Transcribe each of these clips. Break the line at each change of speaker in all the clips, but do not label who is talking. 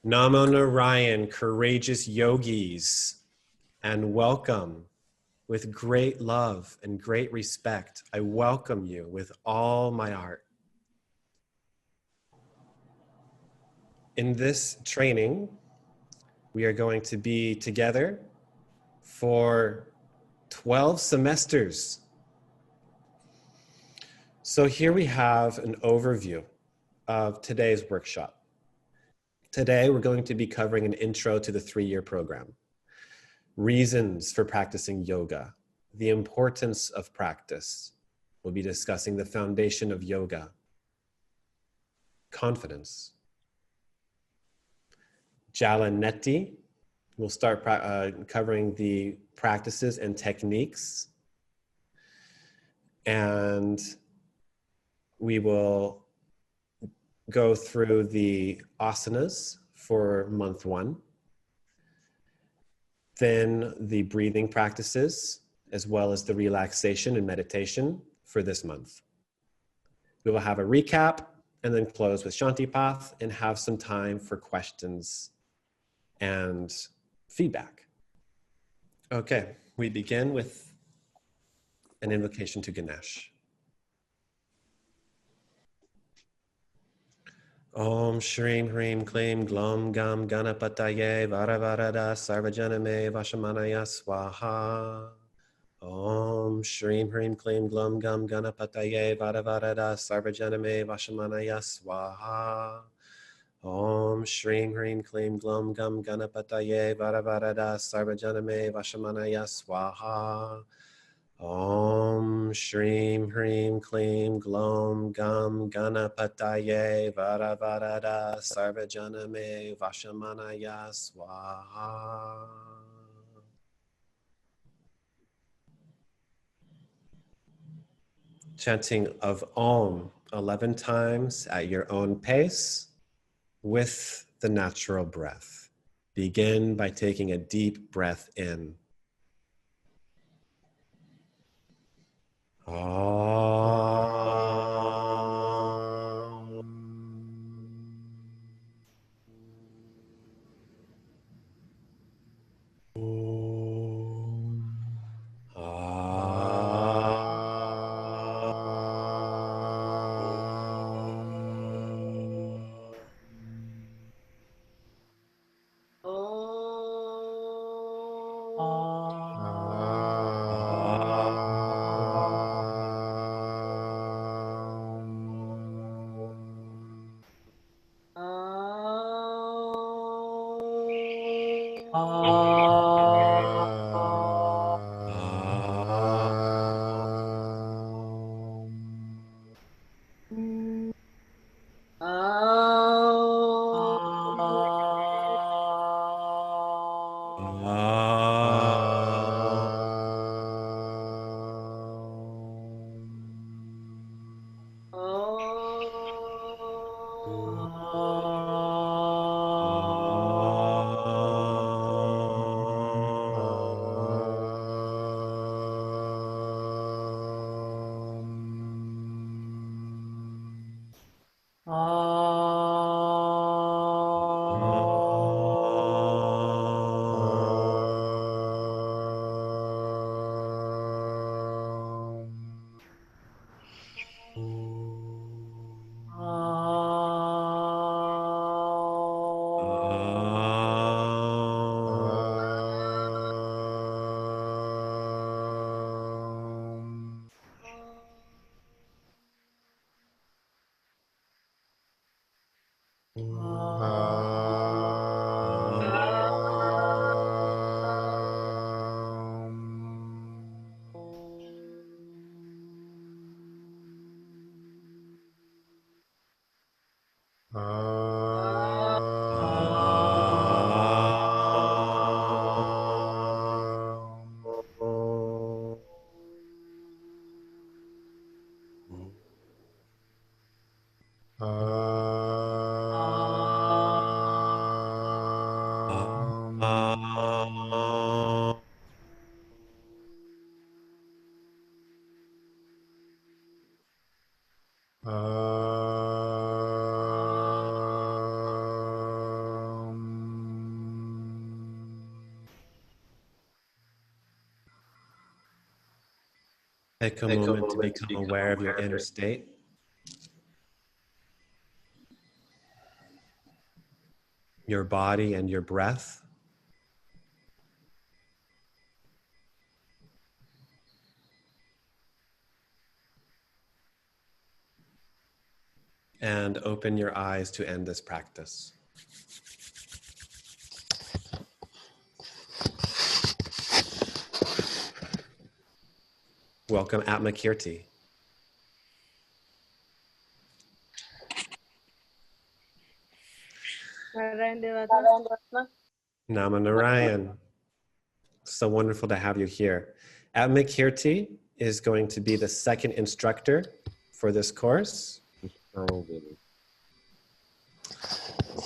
Namo Narayan, courageous yogis, and welcome. With great love and great respect, I welcome you with all my heart. In this training, we are going to be together for 12 semesters. So here we have an overview of today's workshop. Today, we're going to be covering an intro to the 3-year program. Reasons for practicing yoga, the importance of practice. We'll be discussing the foundation of yoga, confidence. Jalaneti, we'll start covering the practices and techniques. And we will go through the asanas for month 1. Then the breathing practices, as well as the relaxation and meditation for this month. We will have a recap and then close with Shantipath and have some time for questions and feedback. Okay, we begin with an invocation to Ganesh. Om Shrim Hrim Klim Glom Gam Ganapataye Varavarada Sarvajaname Vashamanaya Swaha. Om Shrim Hrim Klim Glom Gam Ganapataye Varavarada Sarvajaname Vashamanaya Swaha. Om Shrim Hrim Klim Glom Gam Ganapataye Varavarada Sarvajaname Vashamanaya Swaha. Om Shrim Hrim Klim Glom Gam Ganapataye Varavarada Sarvajaname Vashamanaya Swaha. Chanting of Om 11 times at your own pace with the natural breath. Begin by taking a deep breath in. Take a moment to become aware of your inner state. Your body and your breath. And open your eyes to end this practice. Welcome, Atma Kirti. Nama Narayan. So wonderful to have you here. Atma Kirti is going to be the second instructor for this course.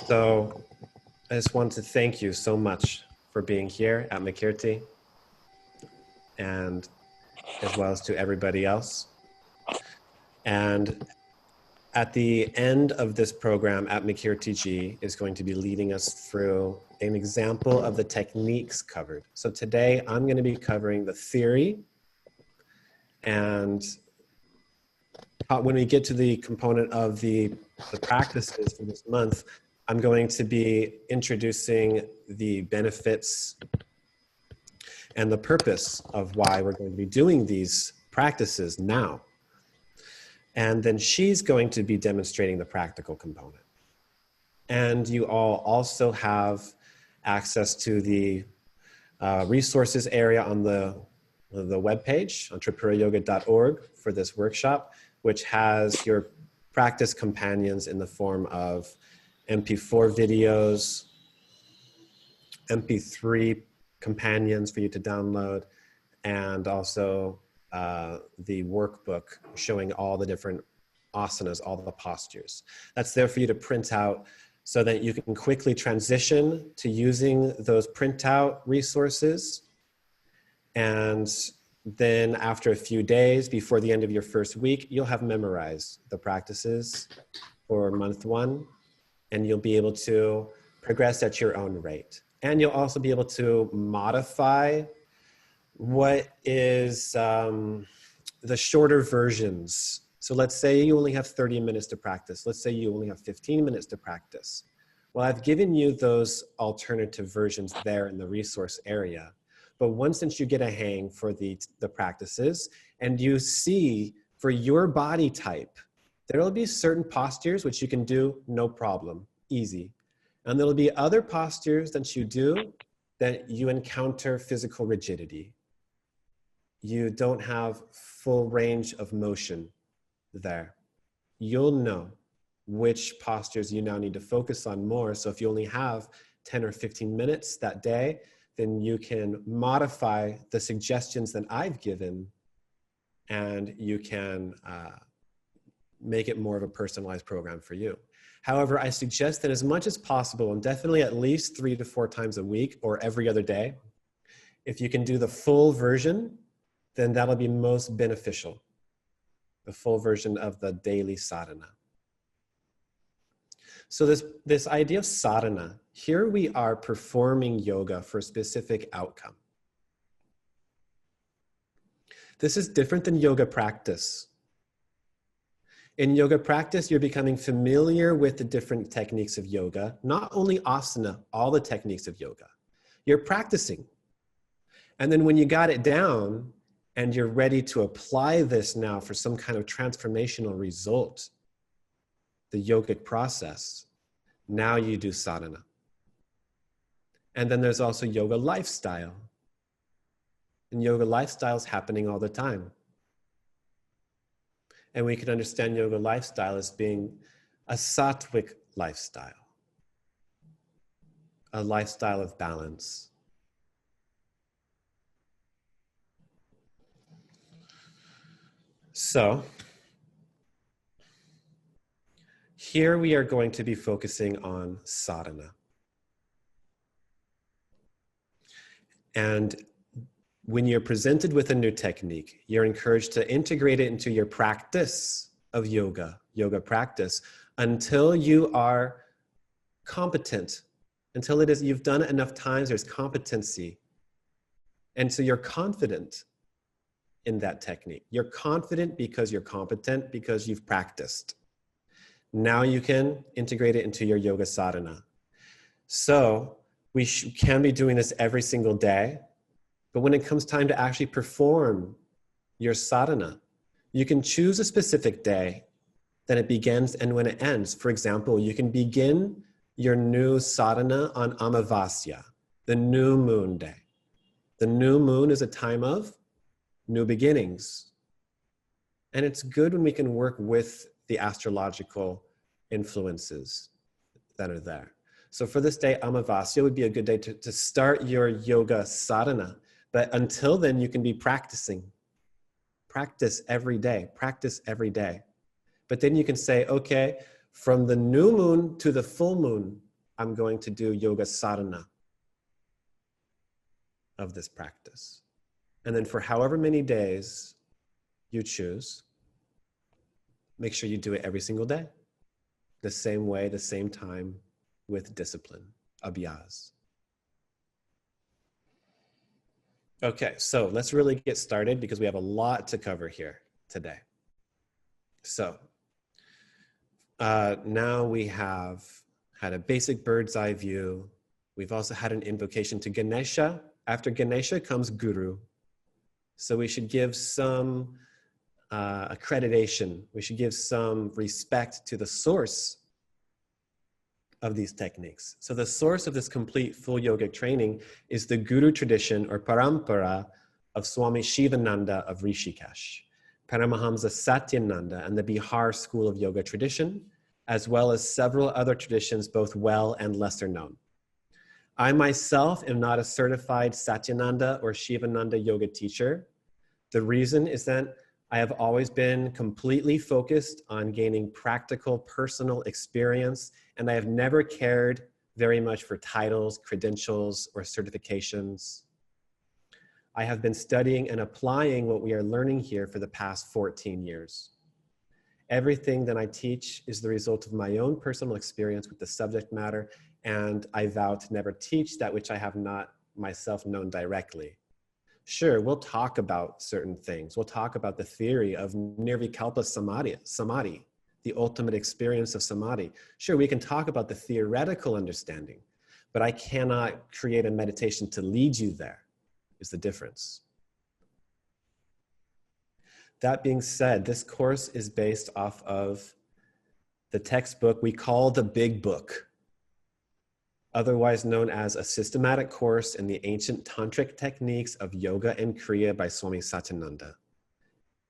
So I just want to thank you so much for being here, Atma Kirti, and as well as to everybody else. And at the end of this program, Atma Kirti Ji is going to be leading us through an example of the techniques covered. So today I'm going to be covering the theory, and when we get to the component of the practices for this month, I'm going to be introducing the benefits and the purpose of why we're going to be doing these practices now. And then she's going to be demonstrating the practical component. And you all also have access to the resources area on the webpage on tripurayoga.org for this workshop, which has your practice companions in the form of MP4 videos, MP3 companions for you to download, and also the workbook showing all the different asanas, all the postures. That's there for you to print out so that you can quickly transition to using those printout resources. And then after a few days, before the end of your first week, you'll have memorized the practices for month one, and you'll be able to progress at your own rate. And you'll also be able to modify what is the shorter versions. So let's say you only have 30 minutes to practice. Let's say you only have 15 minutes to practice. Well, I've given you those alternative versions there in the resource area. But once you get a hang for the practices and you see for your body type, there will be certain postures which you can do no problem, easy. And there'll be other postures that you do that you encounter physical rigidity. You don't have full range of motion there. You'll know which postures you now need to focus on more. So if you only have 10 or 15 minutes that day, then you can modify the suggestions that I've given, and you can make it more of a personalized program for you. However, I suggest that as much as possible, and definitely at least 3 to 4 times a week or every other day, if you can do the full version, then that'll be most beneficial. The full version of the daily sadhana. So this idea of sadhana, here we are performing yoga for a specific outcome. This is different than yoga practice. In yoga practice, you're becoming familiar with the different techniques of yoga, not only asana, all the techniques of yoga. You're practicing. And then when you got it down and you're ready to apply this now for some kind of transformational result, the yogic process, now you do sadhana. And then there's also yoga lifestyle. And yoga lifestyle is happening all the time. And we can understand yoga lifestyle as being a sattvic lifestyle, a lifestyle of balance. So, here we are going to be focusing on sadhana. And when you're presented with a new technique, you're encouraged to integrate it into your practice of yoga practice, until you are competent, until you've done it enough times, there's competency. And so you're confident in that technique. You're confident because you're competent, because you've practiced. Now you can integrate it into your yoga sadhana. So we can be doing this every single day, but when it comes time to actually perform your sadhana, you can choose a specific day that it begins and when it ends. For example, you can begin your new sadhana on Amavasya, the new moon day. The new moon is a time of new beginnings. And it's good when we can work with the astrological influences that are there. So for this day, Amavasya would be a good day to start your yoga sadhana. But until then, you can be practicing. Practice every day. Practice every day. But then you can say, okay, from the new moon to the full moon, I'm going to do yoga sadhana of this practice. And then for however many days you choose, make sure you do it every single day. The same way, the same time, with discipline, abhyas. Okay, so let's really get started because we have a lot to cover here today. So now we have had a basic bird's eye view. We've also had an invocation to Ganesha. After Ganesha comes Guru. So we should give some accreditation. We should give some respect to the source of these techniques. So the source of this complete full yogic training is the Guru tradition or parampara of Swami Shivananda of Rishikesh, Paramahamsa Satyananda and the Bihar school of yoga tradition, as well as several other traditions, both well and lesser known. I myself am not a certified Satyananda or Shivananda yoga teacher. The reason is that I have always been completely focused on gaining practical personal experience, and I have never cared very much for titles, credentials, or certifications. I have been studying and applying what we are learning here for the past 14 years. Everything that I teach is the result of my own personal experience with the subject matter, and I vow to never teach that which I have not myself known directly. Sure, we'll talk about certain things. We'll talk about the theory of nirvikalpa samadhi, the ultimate experience of samadhi. Sure, we can talk about the theoretical understanding, but I cannot create a meditation to lead you there, is the difference. That being said, this course is based off of the textbook we call the Big Book, otherwise known as a systematic course in the ancient tantric techniques of yoga and kriya by Swami Satyananda.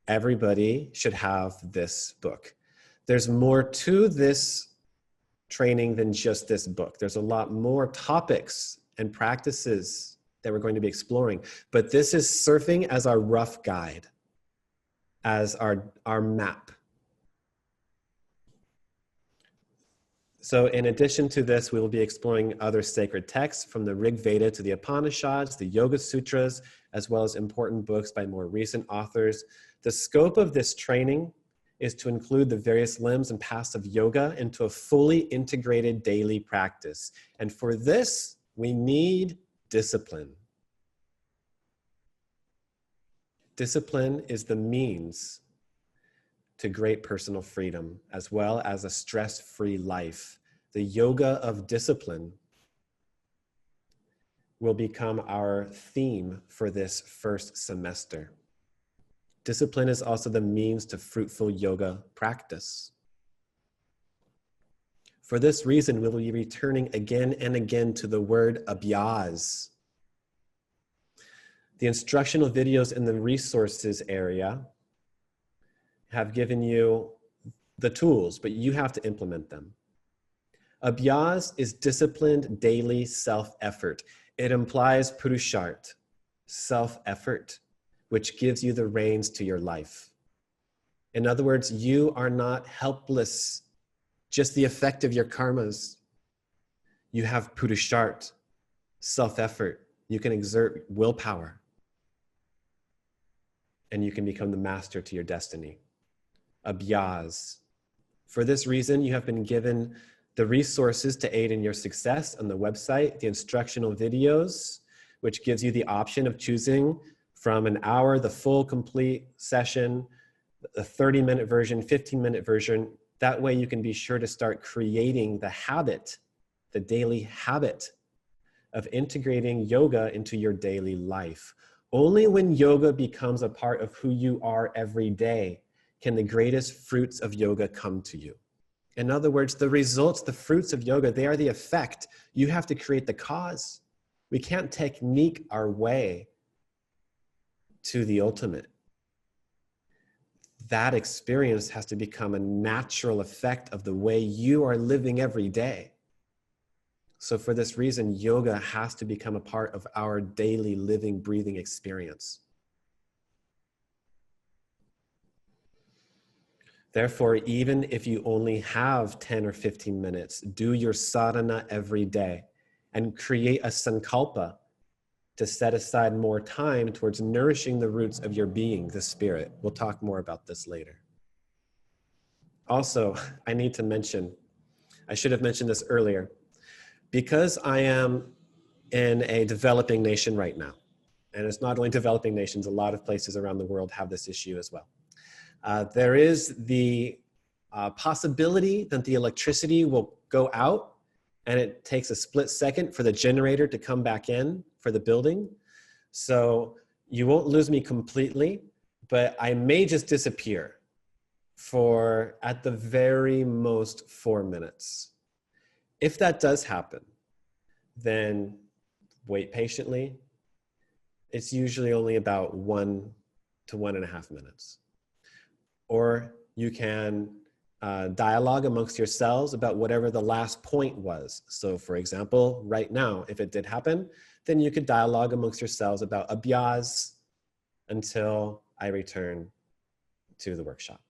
Everybody should have this book. There's more to this training than just this book. There's a lot more topics and practices that we're going to be exploring, but this is serving as our rough guide, as our map. So in addition to this, we will be exploring other sacred texts from the Rig Veda to the Upanishads, the Yoga Sutras, as well as important books by more recent authors. The scope of this training is to include the various limbs and paths of yoga into a fully integrated daily practice. And for this, we need discipline. Discipline is the means to great personal freedom, as well as a stress-free life. The yoga of discipline will become our theme for this first semester. Discipline is also the means to fruitful yoga practice. For this reason, we will be returning again and again to the word abhyas. The instructional videos in the resources area have given you the tools, but you have to implement them. Abhyas is disciplined daily self-effort. It implies purushart, self-effort, which gives you the reins to your life. In other words, you are not helpless, just the effect of your karmas. You have purushart, self-effort. You can exert willpower, and you can become the master to your destiny. Abhyas. For this reason, you have been given the resources to aid in your success on the website, the instructional videos, which gives you the option of choosing from an hour, the full complete session, the 30-minute version, 15-minute version. That way you can be sure to start creating the habit, the daily habit of integrating yoga into your daily life. Only when yoga becomes a part of who you are every day can the greatest fruits of yoga come to you. In other words, the results, the fruits of yoga, they are the effect. You have to create the cause. We can't technique our way to the ultimate. That experience has to become a natural effect of the way you are living every day. So for this reason, yoga has to become a part of our daily living, breathing experience. Therefore, even if you only have 10 or 15 minutes, do your sadhana every day and create a sankalpa to set aside more time towards nourishing the roots of your being, the spirit. We'll talk more about this later. Also, I need to mention, I should have mentioned this earlier, because I am in a developing nation right now, and it's not only developing nations, a lot of places around the world have this issue as well. There is the possibility that the electricity will go out and it takes a split second for the generator to come back in for the building. So you won't lose me completely, but I may just disappear for at the very most 4 minutes. If that does happen, then wait patiently. It's usually only about 1 to 1.5 minutes. Or you can dialogue amongst yourselves about whatever the last point was. So for example, right now, if it did happen, then you could dialogue amongst yourselves about abhyas until I return to the workshop.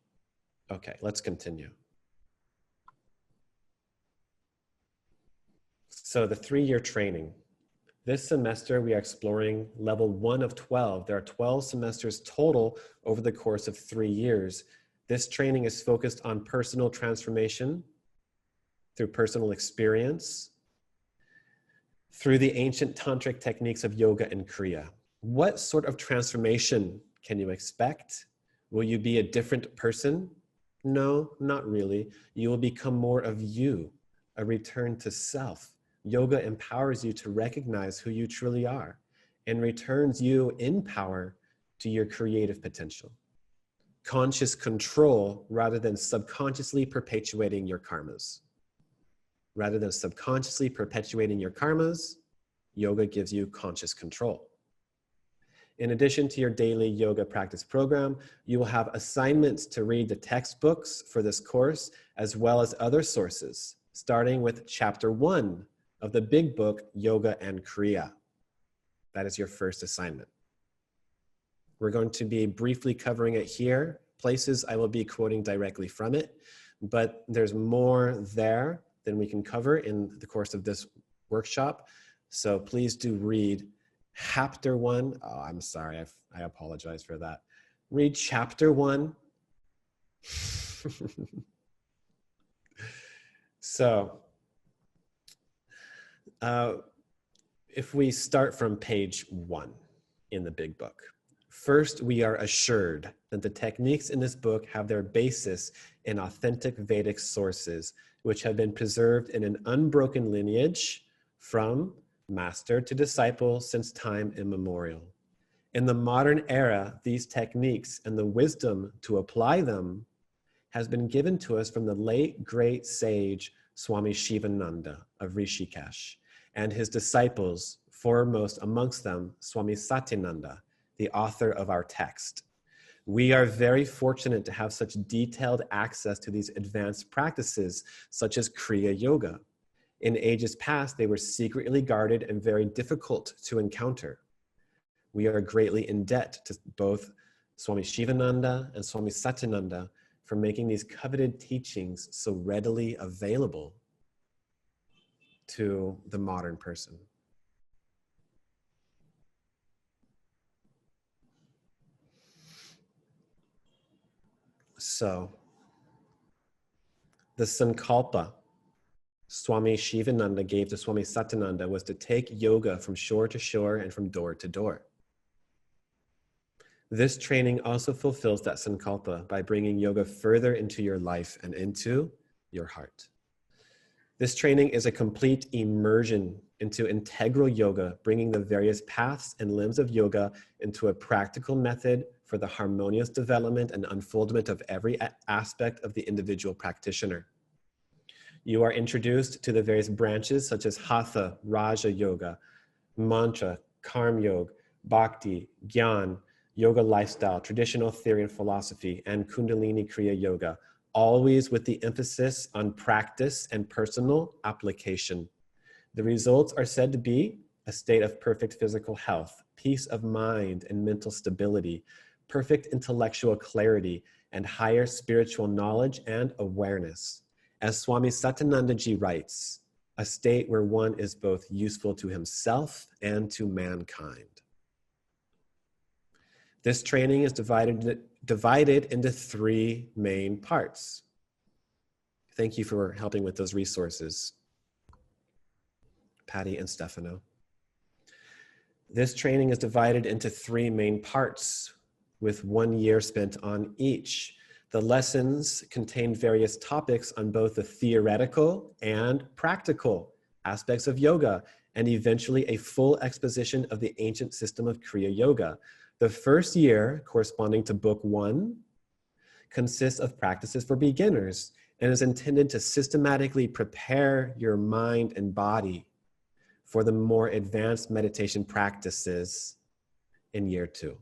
Okay, let's continue. So the 3-year training. This semester, we are exploring level 1 of 12. There are 12 semesters total over the course of 3 years. This training is focused on personal transformation through personal experience, through the ancient tantric techniques of yoga and Kriya. What sort of transformation can you expect? Will you be a different person? No, not really. You will become more of you, a return to self. Yoga empowers you to recognize who you truly are and returns you in power to your creative potential. Conscious control rather than subconsciously perpetuating your karmas. Rather than subconsciously perpetuating your karmas, yoga gives you conscious control. In addition to your daily yoga practice program, you will have assignments to read the textbooks for this course, as well as other sources, starting with chapter 1 of the big book, Yoga and Kriya. That is your first assignment. We're going to be briefly covering it here. Places I will be quoting directly from it, but there's more there than we can cover in the course of this workshop. So please do read chapter 1. Oh, I'm sorry, I apologize for that. Read chapter 1. So, if we start from page 1 in the big book, first, we are assured that the techniques in this book have their basis in authentic Vedic sources, which have been preserved in an unbroken lineage from master to disciple since time immemorial. In the modern era, these techniques and the wisdom to apply them has been given to us from the late great sage Swami Shivananda of Rishikesh and his disciples, foremost amongst them Swami Satyananda, the author of our text. We are very fortunate to have such detailed access to these advanced practices, such as Kriya Yoga. In ages past, they were secretly guarded and very difficult to encounter. We are greatly in debt to both Swami Shivananda and Swami Satyananda for making these coveted teachings so readily available to the modern person. So, the sankalpa Swami Shivananda gave to Swami Satyananda was to take yoga from shore to shore and from door to door. This training also fulfills that sankalpa by bringing yoga further into your life and into your heart. This training is a complete immersion into integral yoga, bringing the various paths and limbs of yoga into a practical method for the harmonious development and unfoldment of every aspect of the individual practitioner. You are introduced to the various branches such as Hatha, Raja Yoga, Mantra, Karma Yoga, Bhakti, Gyan, Yoga lifestyle, traditional theory and philosophy, and Kundalini Kriya Yoga, always with the emphasis on practice and personal application. The results are said to be a state of perfect physical health, peace of mind and mental stability, perfect intellectual clarity, and higher spiritual knowledge and awareness. As Swami Satyanandaji writes, a state where one is both useful to himself and to mankind. This training is divided into three main parts. Thank you for helping with those resources, Patty and Stefano. This training is divided into three main parts with 1 year spent on each. The lessons contain various topics on both the theoretical and practical aspects of yoga, and eventually a full exposition of the ancient system of Kriya Yoga. The first year, corresponding to Book 1, consists of practices for beginners and is intended to systematically prepare your mind and body for the more advanced meditation practices in year 2,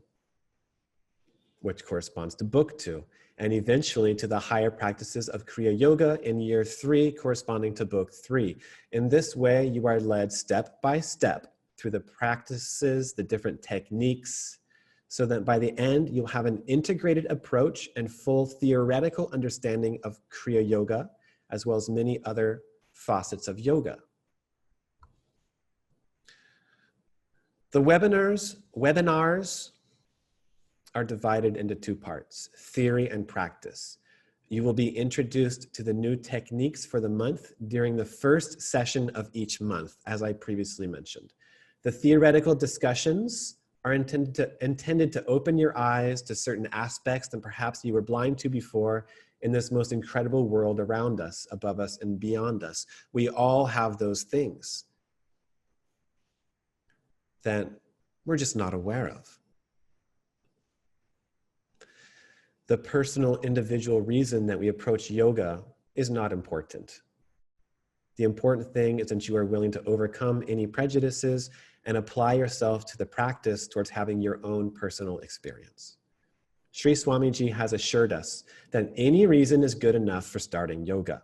which corresponds to Book 2, and eventually to the higher practices of Kriya Yoga in year 3, corresponding to Book 3. In this way, you are led step by step through the practices, the different techniques, so that by the end, you'll have an integrated approach and full theoretical understanding of Kriya Yoga, as well as many other facets of yoga. The webinars are divided into 2 parts, theory and practice. You will be introduced to the new techniques for the month during the first session of each month, as I previously mentioned. The theoretical discussions are intended to open your eyes to certain aspects that perhaps you were blind to before in this most incredible world around us, above us, and beyond us. We all have those things that we're just not aware of. The personal, individual reason that we approach yoga is not important. The important thing is that you are willing to overcome any prejudices and apply yourself to the practice towards having your own personal experience. Sri Swamiji has assured us that any reason is good enough for starting yoga.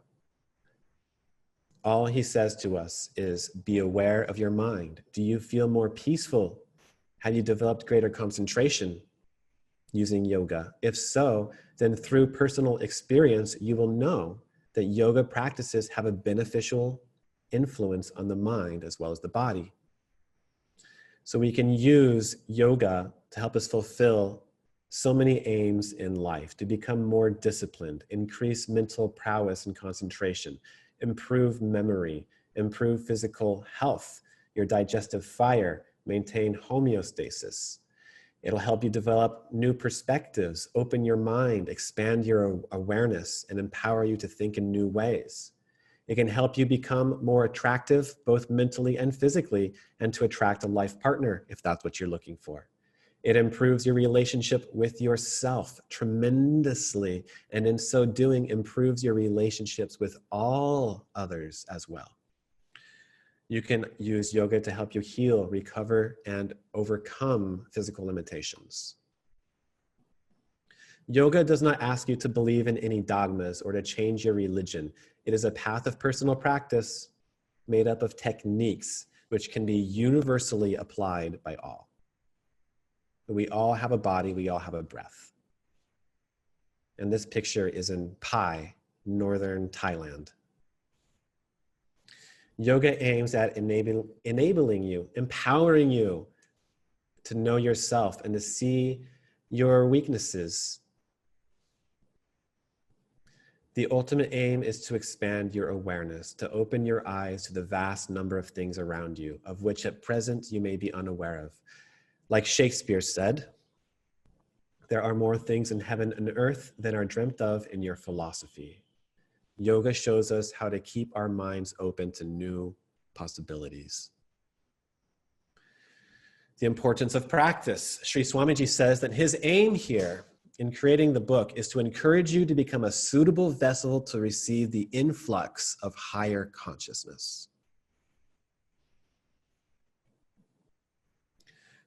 All he says to us is, be aware of your mind. Do you feel more peaceful? Have you developed greater concentration using yoga? If so, then through personal experience, you will know that yoga practices have a beneficial influence on the mind as well as the body. So we can use yoga to help us fulfill so many aims in life, to become more disciplined, increase mental prowess and concentration, improve memory, improve physical health, your digestive fire, maintain homeostasis. It'll help you develop new perspectives, open your mind, expand your awareness, and empower you to think in new ways. It can help you become more attractive, both mentally and physically, and to attract a life partner, if that's what you're looking for. It improves your relationship with yourself tremendously, and in so doing, improves your relationships with all others as well. You can use yoga to help you heal, recover, and overcome physical limitations. Yoga does not ask you to believe in any dogmas or to change your religion. It is a path of personal practice made up of techniques which can be universally applied by all. We all have a body, we all have a breath. And this picture is in Pai, northern Thailand. Yoga aims at enabling you, empowering you to know yourself and to see your weaknesses. The ultimate aim is to expand your awareness, to open your eyes to the vast number of things around you, of which at present you may be unaware of. Like Shakespeare said, There are more things in heaven and earth than are dreamt of in your philosophy. Yoga shows us how to keep our minds open to new possibilities. The importance of practice. Sri Swamiji says that his aim here in creating the book is to encourage you to become a suitable vessel to receive the influx of higher consciousness.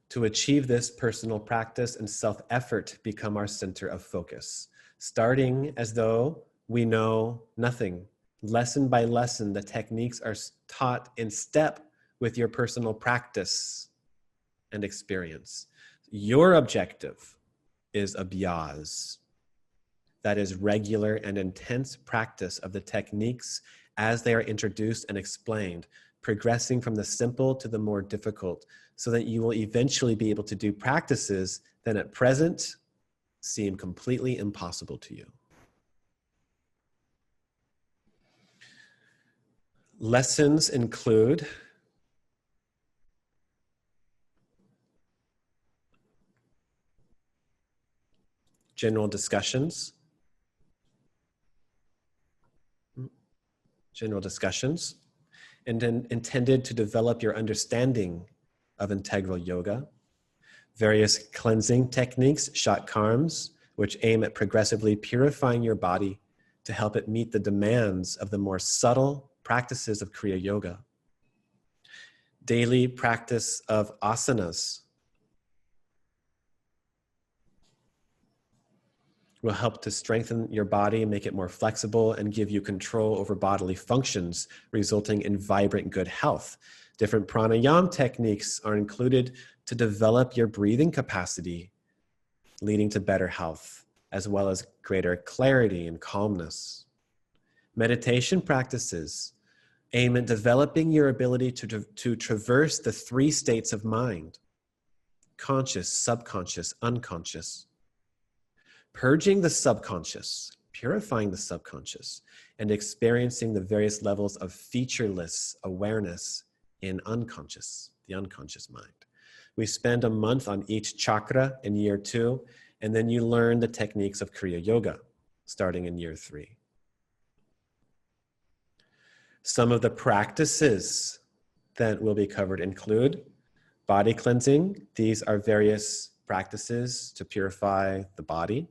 To achieve this, personal practice and self-effort become our center of focus, starting as though we know nothing. Lesson by lesson, the techniques are taught in step with your personal practice and experience. Your objective is abhyas. That is regular and intense practice of the techniques as they are introduced and explained, progressing from the simple to the more difficult, so that you will eventually be able to do practices that at present seem completely impossible to you. Lessons include general discussions, and then intended to develop your understanding of integral yoga, various cleansing techniques, shatkarms, which aim at progressively purifying your body to help it meet the demands of the more subtle practices of Kriya Yoga, daily practice of asanas will help to strengthen your body, make it more flexible, and give you control over bodily functions, resulting in vibrant good health. Different pranayama techniques are included to develop your breathing capacity, leading to better health, as well as greater clarity and calmness. Meditation practices aim at developing your ability to traverse the three states of mind: conscious, subconscious, unconscious. Purging the subconscious, purifying the subconscious, and experiencing the various levels of featureless awareness in the unconscious mind. We spend a month on each chakra in year 2, and then you learn the techniques of Kriya Yoga, starting in year 3. Some of the practices that will be covered include body cleansing. These are various practices to purify the body.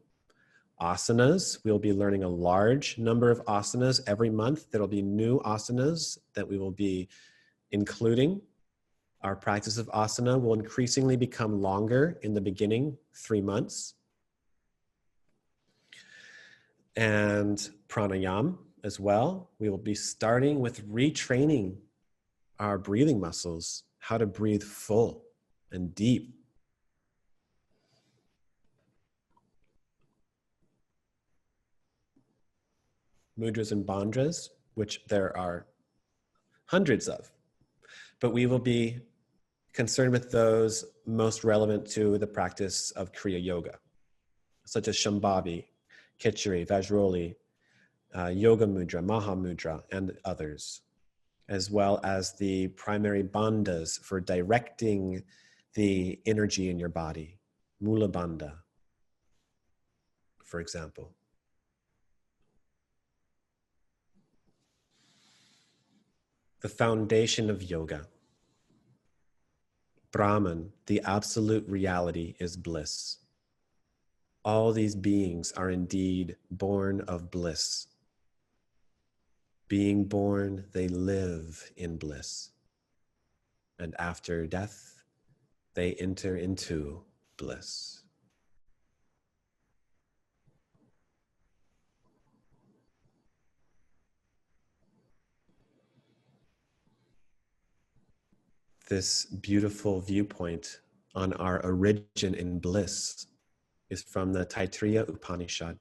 Asanas, we'll be learning a large number of asanas every month. There will be new asanas that we will be including. Our practice of asana will increasingly become longer in the beginning, 3 months. And pranayama as well. We will be starting with retraining our breathing muscles, how to breathe full and deep. Mudras and bandhas, which there are hundreds of, but we will be concerned with those most relevant to the practice of Kriya Yoga, such as Shambhavi, Khichari, Vajroli, Yoga Mudra, Maha Mudra, and others, as well as the primary bandhas for directing the energy in your body, Mula Bandha, for example. The foundation of yoga. Brahman, the absolute reality, is bliss. All these beings are indeed born of bliss. Being born, they live in bliss. And after death, they enter into bliss. This beautiful viewpoint on our origin in bliss is from the Taittiriya Upanishad.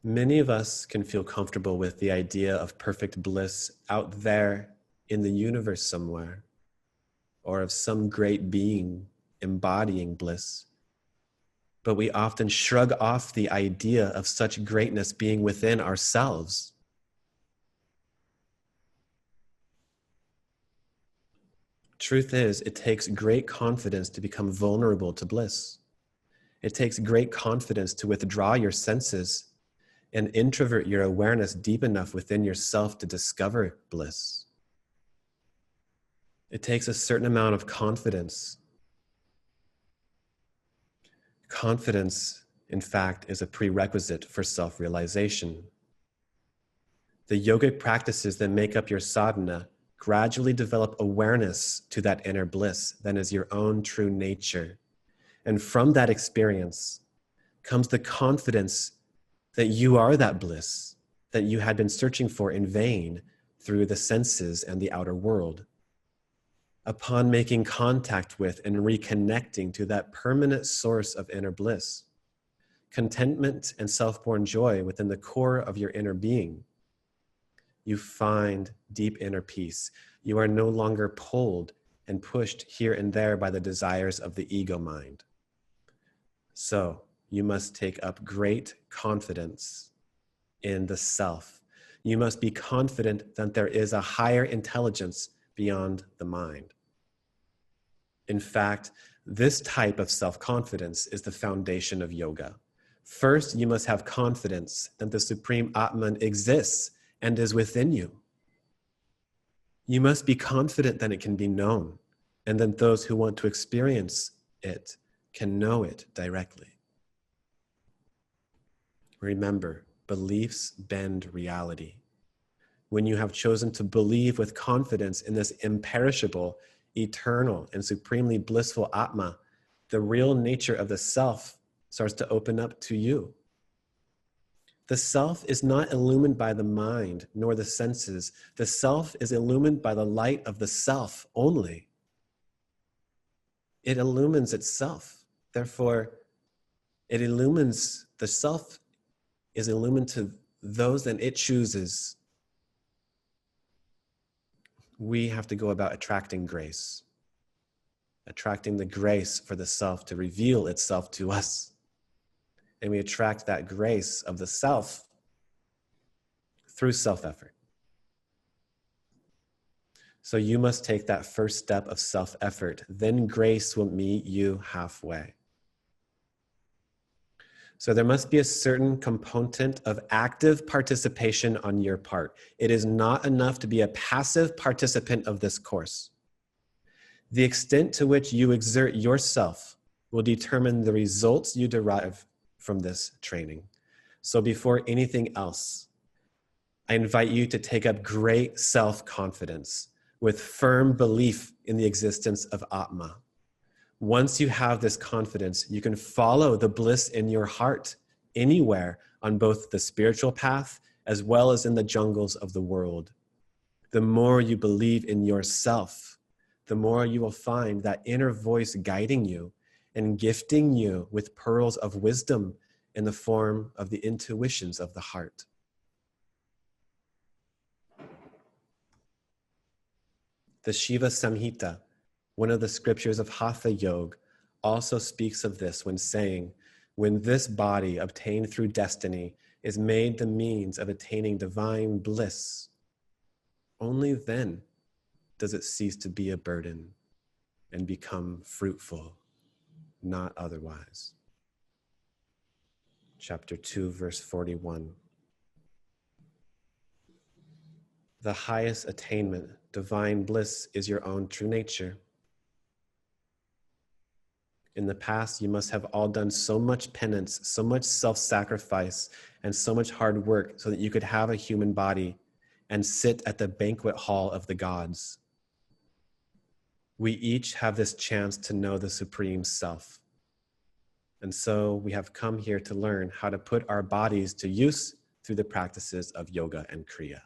Many of us can feel comfortable with the idea of perfect bliss out there in the universe somewhere, or of some great being embodying bliss. But we often shrug off the idea of such greatness being within ourselves. Truth is, it takes great confidence to become vulnerable to bliss. It takes great confidence to withdraw your senses and introvert your awareness deep enough within yourself to discover bliss. It takes a certain amount of confidence. Confidence, in fact, is a prerequisite for self-realization. The yogic practices that make up your sadhana gradually develop awareness to that inner bliss that is your own true nature. And from that experience comes the confidence that you are that bliss that you had been searching for in vain through the senses and the outer world. Upon making contact with and reconnecting to that permanent source of inner bliss, contentment and self-born joy within the core of your inner being, you find deep inner peace. You are no longer pulled and pushed here and there by the desires of the ego mind. So you must take up great confidence in the self. You must be confident that there is a higher intelligence beyond the mind. In fact, this type of self-confidence is the foundation of yoga. First, you must have confidence that the Supreme Atman exists and is within you. You must be confident that it can be known, and that those who want to experience it can know it directly. Remember, beliefs bend reality. When you have chosen to believe with confidence in this imperishable, eternal, and supremely blissful Atma, the real nature of the self starts to open up to you. The self is not illumined by the mind nor the senses. The self is illumined by the light of the self only. It illumines itself. Therefore, it illumines, the self is illumined to those that it chooses. We have to go about attracting grace, attracting the grace for the self to reveal itself to us. And we attract that grace of the self through self-effort. So you must take that first step of self-effort. Then grace will meet you halfway. So there must be a certain component of active participation on your part. It is not enough to be a passive participant of this course. The extent to which you exert yourself will determine the results you derive from this training. So before anything else, I invite you to take up great self-confidence with firm belief in the existence of Atma. Once you have this confidence, you can follow the bliss in your heart anywhere on both the spiritual path as well as in the jungles of the world. The more you believe in yourself, the more you will find that inner voice guiding you and gifting you with pearls of wisdom in the form of the intuitions of the heart. The Shiva Samhita, one of the scriptures of Hatha Yoga, also speaks of this when saying, when this body obtained through destiny is made the means of attaining divine bliss, only then does it cease to be a burden and become fruitful, not otherwise. Chapter 2, verse 41. The highest attainment, divine bliss, is your own true nature. In the past, you must have all done so much penance, so much self-sacrifice, and so much hard work so that you could have a human body and sit at the banquet hall of the gods. We each have this chance to know the Supreme Self. And so we have come here to learn how to put our bodies to use through the practices of yoga and Kriya.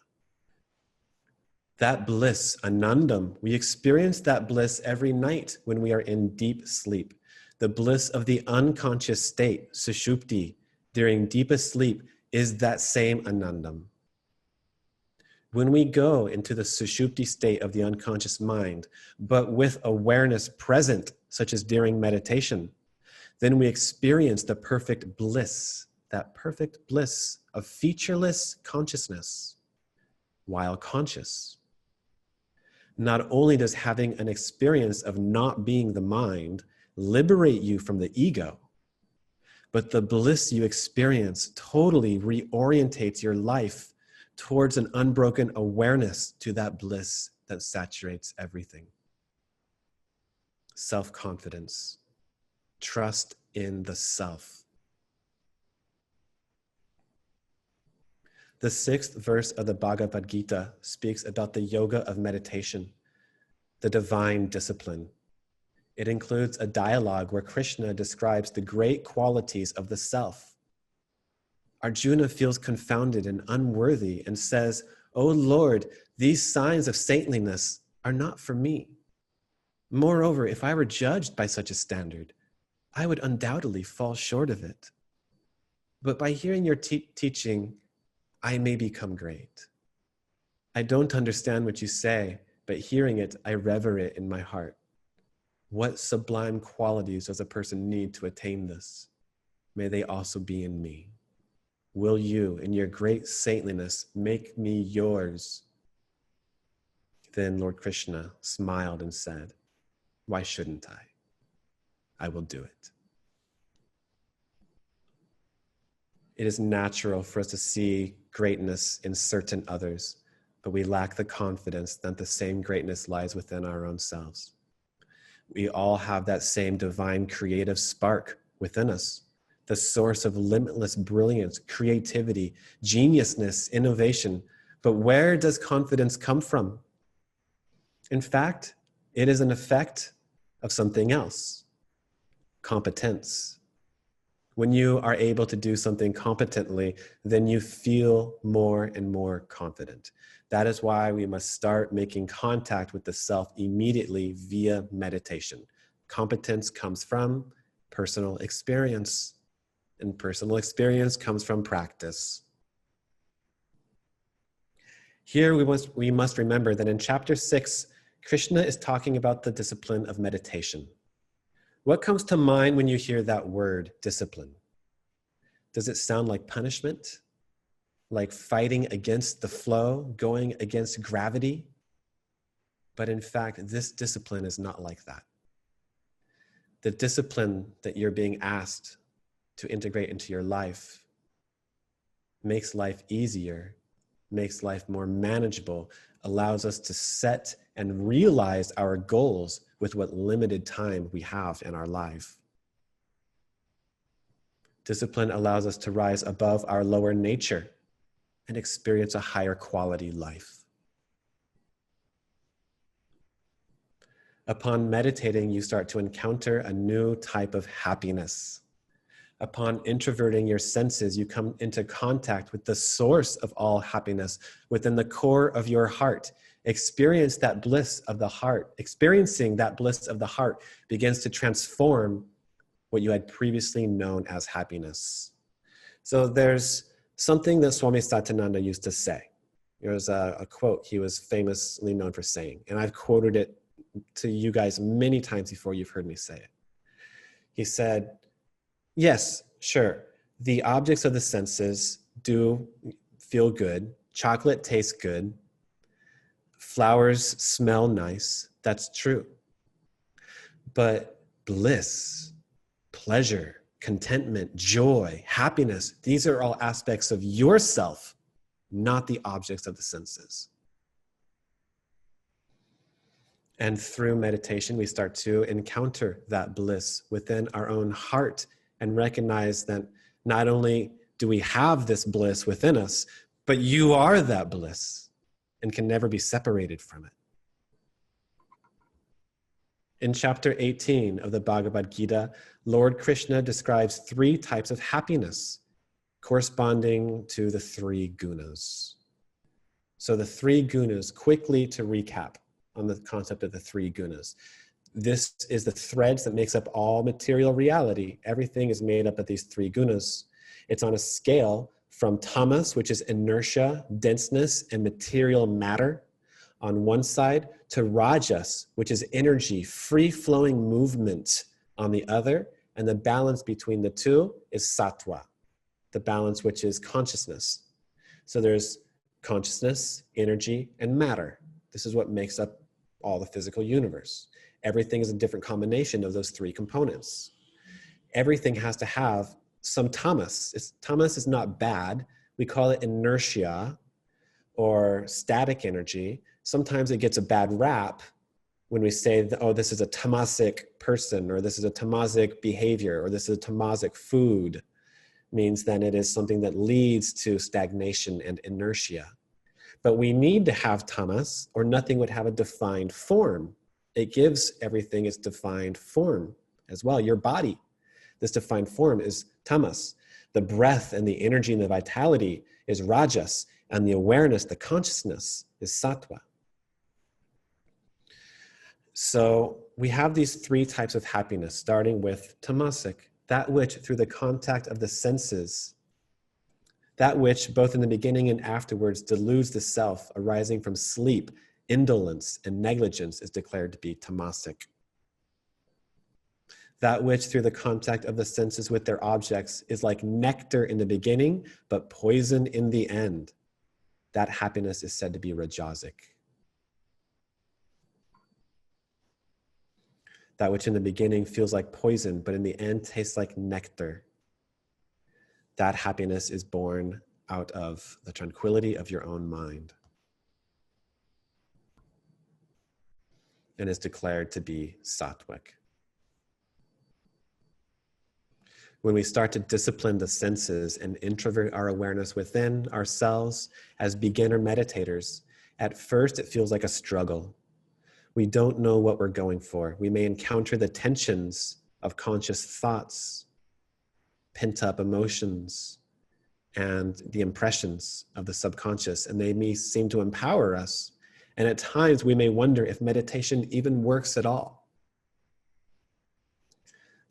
That bliss, anandam, we experience that bliss every night when we are in deep sleep. The bliss of the unconscious state, sushupti, during deepest sleep is that same anandam. When we go into the sushupti state of the unconscious mind, but with awareness present, such as during meditation, then we experience the perfect bliss, that perfect bliss of featureless consciousness while conscious. Not only does having an experience of not being the mind liberate you from the ego, but the bliss you experience totally reorientates your life towards an unbroken awareness to that bliss that saturates everything. Self-confidence, trust in the self. The 6th verse of the Bhagavad Gita speaks about the yoga of meditation, the divine discipline. It includes a dialogue where Krishna describes the great qualities of the self. Arjuna feels confounded and unworthy and says, "O Lord, these signs of saintliness are not for me. Moreover, if I were judged by such a standard, I would undoubtedly fall short of it. But by hearing your teaching, I may become great. I don't understand what you say, but hearing it, I rever it in my heart. What sublime qualities does a person need to attain this? May they also be in me. Will you, in your great saintliness, make me yours?" Then Lord Krishna smiled and said, "Why shouldn't I? I will do it." It is natural for us to see greatness in certain others, but we lack the confidence that the same greatness lies within our own selves. We all have that same divine creative spark within us, the source of limitless brilliance, creativity, geniusness, innovation. But where does confidence come from? In fact, it is an effect of something else: competence. When you are able to do something competently, then you feel more and more confident. That is why we must start making contact with the self immediately via meditation. Competence comes from personal experience, and personal experience comes from practice. Here we must remember that in chapter 6, Krishna is talking about the discipline of meditation. What comes to mind when you hear that word, discipline? Does it sound like punishment? Like fighting against the flow, going against gravity? But in fact, this discipline is not like that. The discipline that you're being asked to integrate into your life makes life easier, makes life more manageable, allows us to set and realize our goals with what limited time we have in our life. Discipline allows us to rise above our lower nature and experience a higher quality life. Upon meditating, you start to encounter a new type of happiness. Upon introverting your senses, you come into contact with the source of all happiness within the core of your heart. Experience that bliss of the heart. Experiencing that bliss of the heart begins to transform what you had previously known as happiness. So there's something that Swami Satyananda used to say. There was a quote he was famously known for saying, and I've quoted it to you guys many times before. You've heard me say it. He said, "Yes, sure, the objects of the senses do feel good. Chocolate tastes good. Flowers smell nice. That's true. But bliss, pleasure, contentment, joy, happiness, these are all aspects of yourself, not the objects of the senses." And through meditation, we start to encounter that bliss within our own heart and recognize that not only do we have this bliss within us, but you are that bliss and can never be separated from it. In chapter 18 of the Bhagavad Gita, Lord Krishna describes 3 types of happiness corresponding to the 3 gunas. So the 3 gunas, quickly to recap on the concept of the 3 gunas. This is the threads that makes up all material reality. Everything is made up of these 3 gunas. It's on a scale from tamas, which is inertia, denseness, and material matter, on one side, to rajas, which is energy, free-flowing movement on the other, and the balance between the two is sattva, the balance which is consciousness. So there's consciousness, energy, and matter. This is what makes up all the physical universe. Everything is a different combination of those three components. Everything has to have some tamas. Tamas is not bad. We call it inertia or static energy. Sometimes it gets a bad rap when we say, oh, this is a tamasic person, or this is a tamasic behavior, or this is a tamasic food. Means then it is something that leads to stagnation and inertia. But we need to have tamas, or nothing would have a defined form. It gives everything its defined form as well. Your body, this defined form is tamas. The breath and the energy and the vitality is rajas, and the awareness, the consciousness is sattva. So we have these three types of happiness, starting with tamasic, that which through the contact of the senses, that which both in the beginning and afterwards deludes the self, arising from sleep, indolence, and negligence, is declared to be tamasic. That which through the contact of the senses with their objects is like nectar in the beginning, but poison in the end. That happiness is said to be rajasic. That which in the beginning feels like poison, but in the end tastes like nectar. That happiness is born out of the tranquility of your own mind and is declared to be sattvic. When we start to discipline the senses and introvert our awareness within ourselves as beginner meditators, at first it feels like a struggle. We don't know what we're going for. We may encounter the tensions of conscious thoughts, pent-up emotions, and the impressions of the subconscious, and they may seem to empower us. And at times we may wonder if meditation even works at all.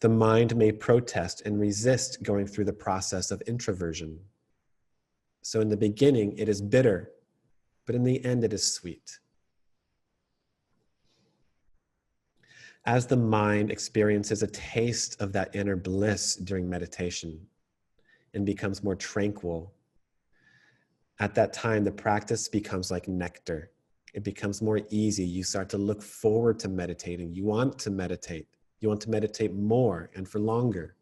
The mind may protest and resist going through the process of introversion. So in the beginning, it is bitter, but in the end, it is sweet. As the mind experiences a taste of that inner bliss during meditation and becomes more tranquil, at that time, the practice becomes like nectar. It becomes more easy. You start to look forward to meditating. You want to meditate. You want to meditate more and for longer.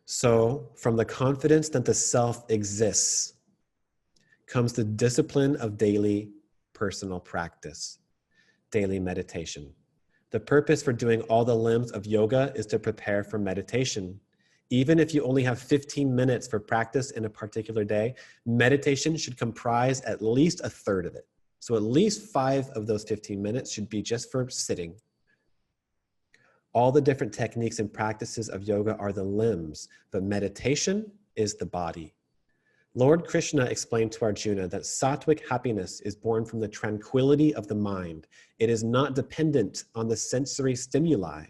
So from the confidence that the self exists comes the discipline of daily personal practice, daily meditation. The purpose for doing all the limbs of yoga is to prepare for meditation. Even if you only have 15 minutes for practice in a particular day, meditation should comprise at least a third of it. So at least 5 of those 15 minutes should be just for sitting. All the different techniques and practices of yoga are the limbs, but meditation is the body. Lord Krishna explained to Arjuna that sattvic happiness is born from the tranquility of the mind. It is not dependent on the sensory stimuli,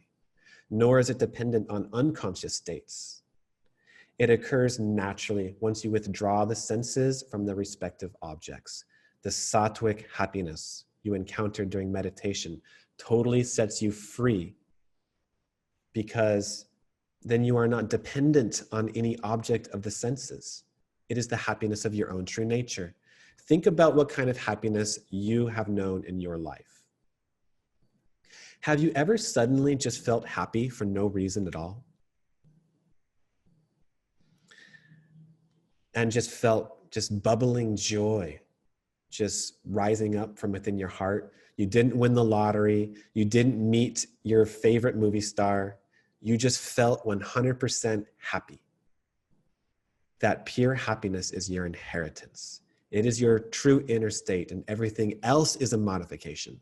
nor is it dependent on unconscious states. It occurs naturally once you withdraw the senses from the respective objects. The sattvic happiness you encounter during meditation totally sets you free, because then you are not dependent on any object of the senses. It is the happiness of your own true nature. Think about what kind of happiness you have known in your life. Have you ever suddenly just felt happy for no reason at all? And just felt just bubbling joy, just rising up from within your heart. You didn't win the lottery. You didn't meet your favorite movie star. You just felt 100% happy. That pure happiness is your inheritance. It is your true inner state, and everything else is a modification,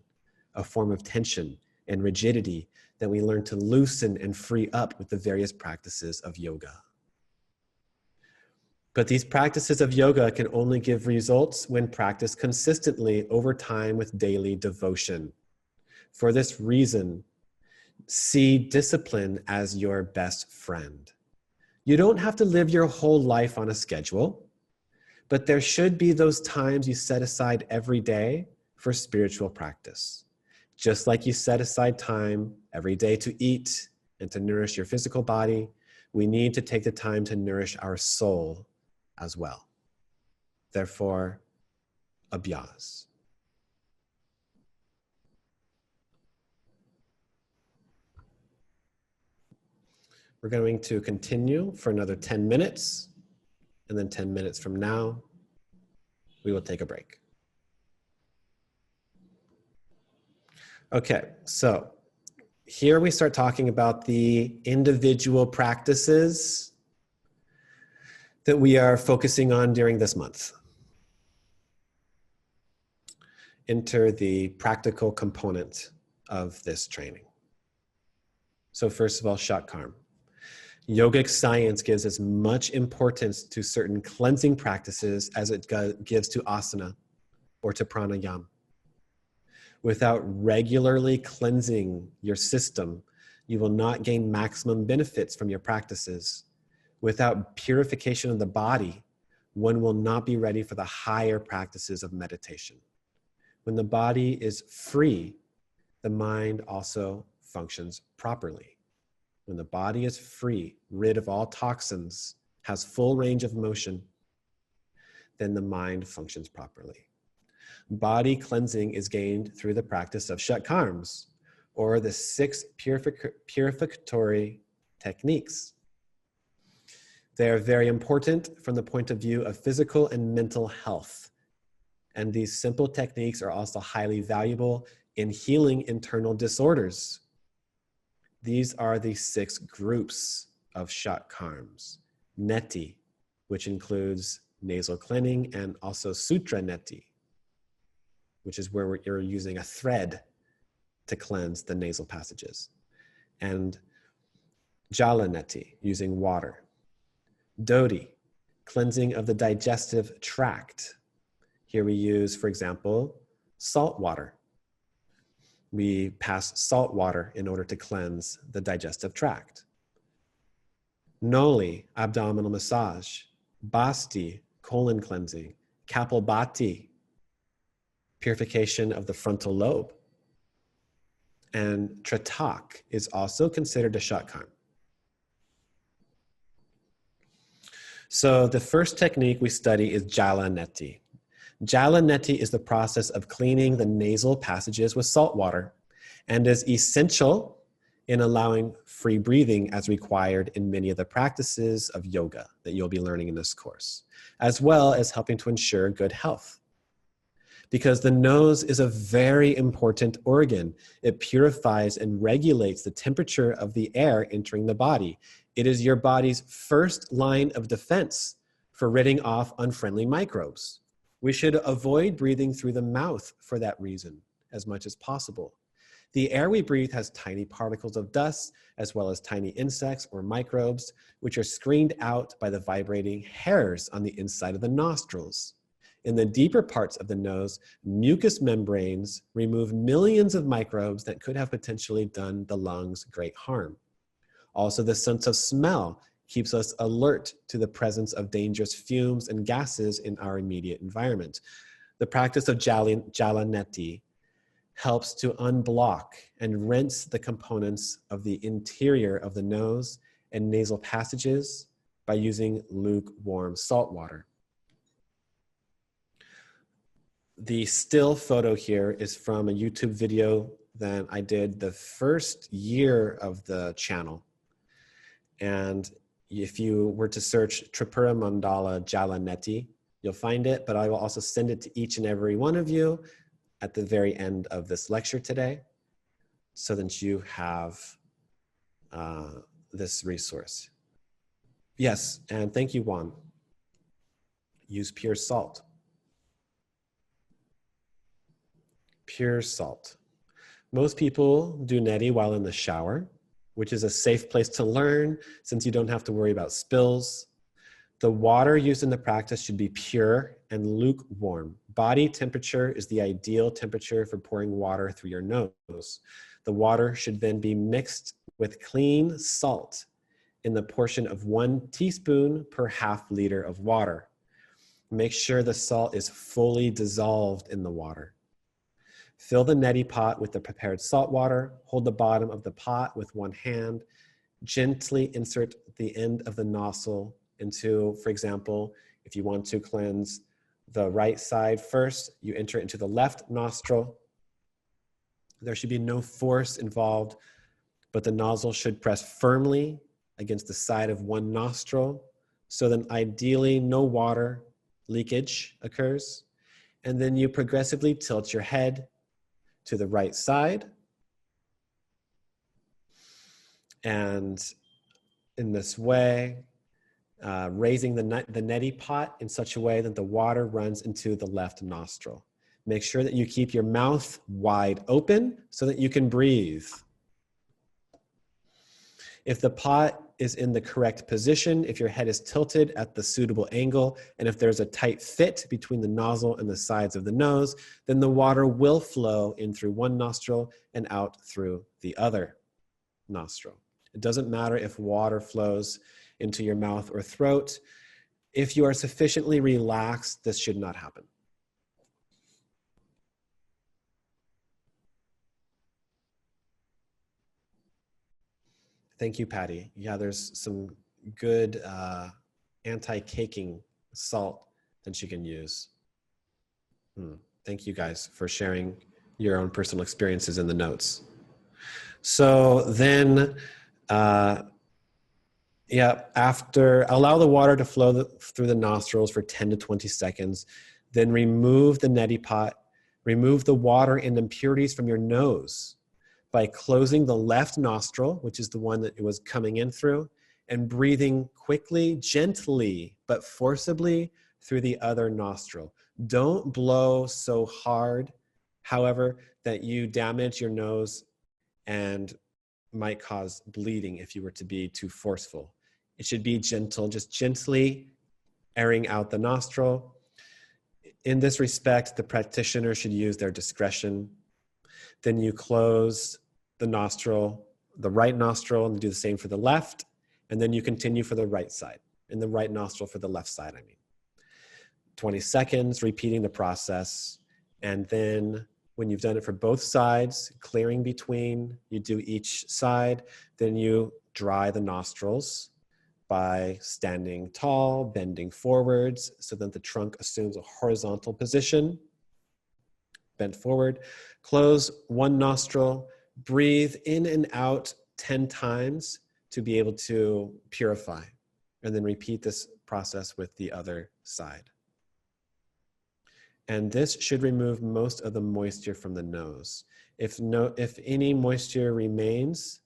a form of tension and rigidity that we learn to loosen and free up with the various practices of yoga. But these practices of yoga can only give results when practiced consistently over time with daily devotion. For this reason, see discipline as your best friend. You don't have to live your whole life on a schedule, but there should be those times you set aside every day for spiritual practice. Just like you set aside time every day to eat and to nourish your physical body, we need to take the time to nourish our soul as well. Therefore, abhyas. We're going to continue for another 10 minutes, and then 10 minutes from now, we will take a break. Okay, so here we start talking about the individual practices that we are focusing on during this month. Enter the practical component of this training. So first of all, Shatkarma. Yogic science gives as much importance to certain cleansing practices as it gives to asana or to pranayama. Without regularly cleansing your system, you will not gain maximum benefits from your practices. Without purification of the body, one will not be ready for the higher practices of meditation. When the body is free, the mind also functions properly. When the body is free, rid of all toxins, has full range of motion, then the mind functions properly. Body cleansing is gained through the practice of Shatkarmas, or the 6 purificatory techniques. They are very important from the point of view of physical and mental health. And these simple techniques are also highly valuable in healing internal disorders. These are the 6 groups of Shatkarmas. Neti, which includes nasal cleaning, and also Sutra Neti, which is where you're using a thread to cleanse the nasal passages. And Jala Neti, using water. Dodi, cleansing of the digestive tract. Here we use, for example, salt water. We pass salt water in order to cleanse the digestive tract. Noli, abdominal massage. Basti, colon cleansing. Kapalbhati, purification of the frontal lobe. And Tratak is also considered a Shatkarma. So the first technique we study is Jala Neti. Jala Neti is the process of cleaning the nasal passages with salt water and is essential in allowing free breathing as required in many of the practices of yoga that you'll be learning in this course, as well as helping to ensure good health. Because the nose is a very important organ. It purifies and regulates the temperature of the air entering the body. It is your body's first line of defense for ridding off unfriendly microbes. We should avoid breathing through the mouth for that reason as much as possible. The air we breathe has tiny particles of dust, as well as tiny insects or microbes, which are screened out by the vibrating hairs on the inside of the nostrils. In the deeper parts of the nose, mucous membranes remove millions of microbes that could have potentially done the lungs great harm. Also, the sense of smell keeps us alert to the presence of dangerous fumes and gases in our immediate environment. The practice of Jala Neti helps to unblock and rinse the components of the interior of the nose and nasal passages by using lukewarm salt water. The still photo here is from a YouTube video that I did the first year of the channel. And if you were to search Tripura Mandala Jala Neti, you'll find it, but I will also send it to each and every one of you at the very end of this lecture today, so that you have this resource. Yes, and thank you, Juan. Use pure salt. Pure salt. Most people do neti while in the shower, which is a safe place to learn since you don't have to worry about spills. The water used in the practice should be pure and lukewarm. Body temperature is the ideal temperature for pouring water through your nose. The water should then be mixed with clean salt in the portion of 1 teaspoon per half liter of water. Make sure the salt is fully dissolved in the water. Fill the neti pot with the prepared salt water. Hold the bottom of the pot with one hand. Gently insert the end of the nozzle into, for example, if you want to cleanse the right side first, you enter it into the left nostril. There should be no force involved, but the nozzle should press firmly against the side of one nostril. So then ideally no water leakage occurs. And then you progressively tilt your head to the right side. And in this way, raising the neti pot in such a way that the water runs into the left nostril. Make sure that you keep your mouth wide open so that you can breathe. If the pot is in the correct position, if your head is tilted at the suitable angle, and if there's a tight fit between the nozzle and the sides of the nose, then the water will flow in through one nostril and out through the other nostril. It doesn't matter if water flows into your mouth or throat. If you are sufficiently relaxed, this should not happen. Thank you, Patty. Yeah, there's some good anti-caking salt that you can use. Thank you guys for sharing your own personal experiences in the notes. So then, after, allow the water to flow through the nostrils for 10 to 20 seconds, then remove the neti pot, remove the water and impurities from your nose by closing the left nostril, which is the one that it was coming in through, and breathing quickly, gently, but forcibly through the other nostril. Don't blow so hard, however, that you damage your nose and might cause bleeding if you were to be too forceful. It should be gentle, just gently airing out the nostril. In this respect, the practitioner should use their discretion. Then you close the nostril, the right nostril, and do the same for the left. And then you continue for the right side, and the right nostril for the left side, 20 seconds, repeating the process. And then when you've done it for both sides, clearing between, you do each side, then you dry the nostrils by standing tall, bending forwards so that the trunk assumes a horizontal position. Bend forward, close one nostril, breathe in and out 10 times to be able to purify, and then repeat this process with the other side. And this should remove most of the moisture from the nose. If any moisture remains,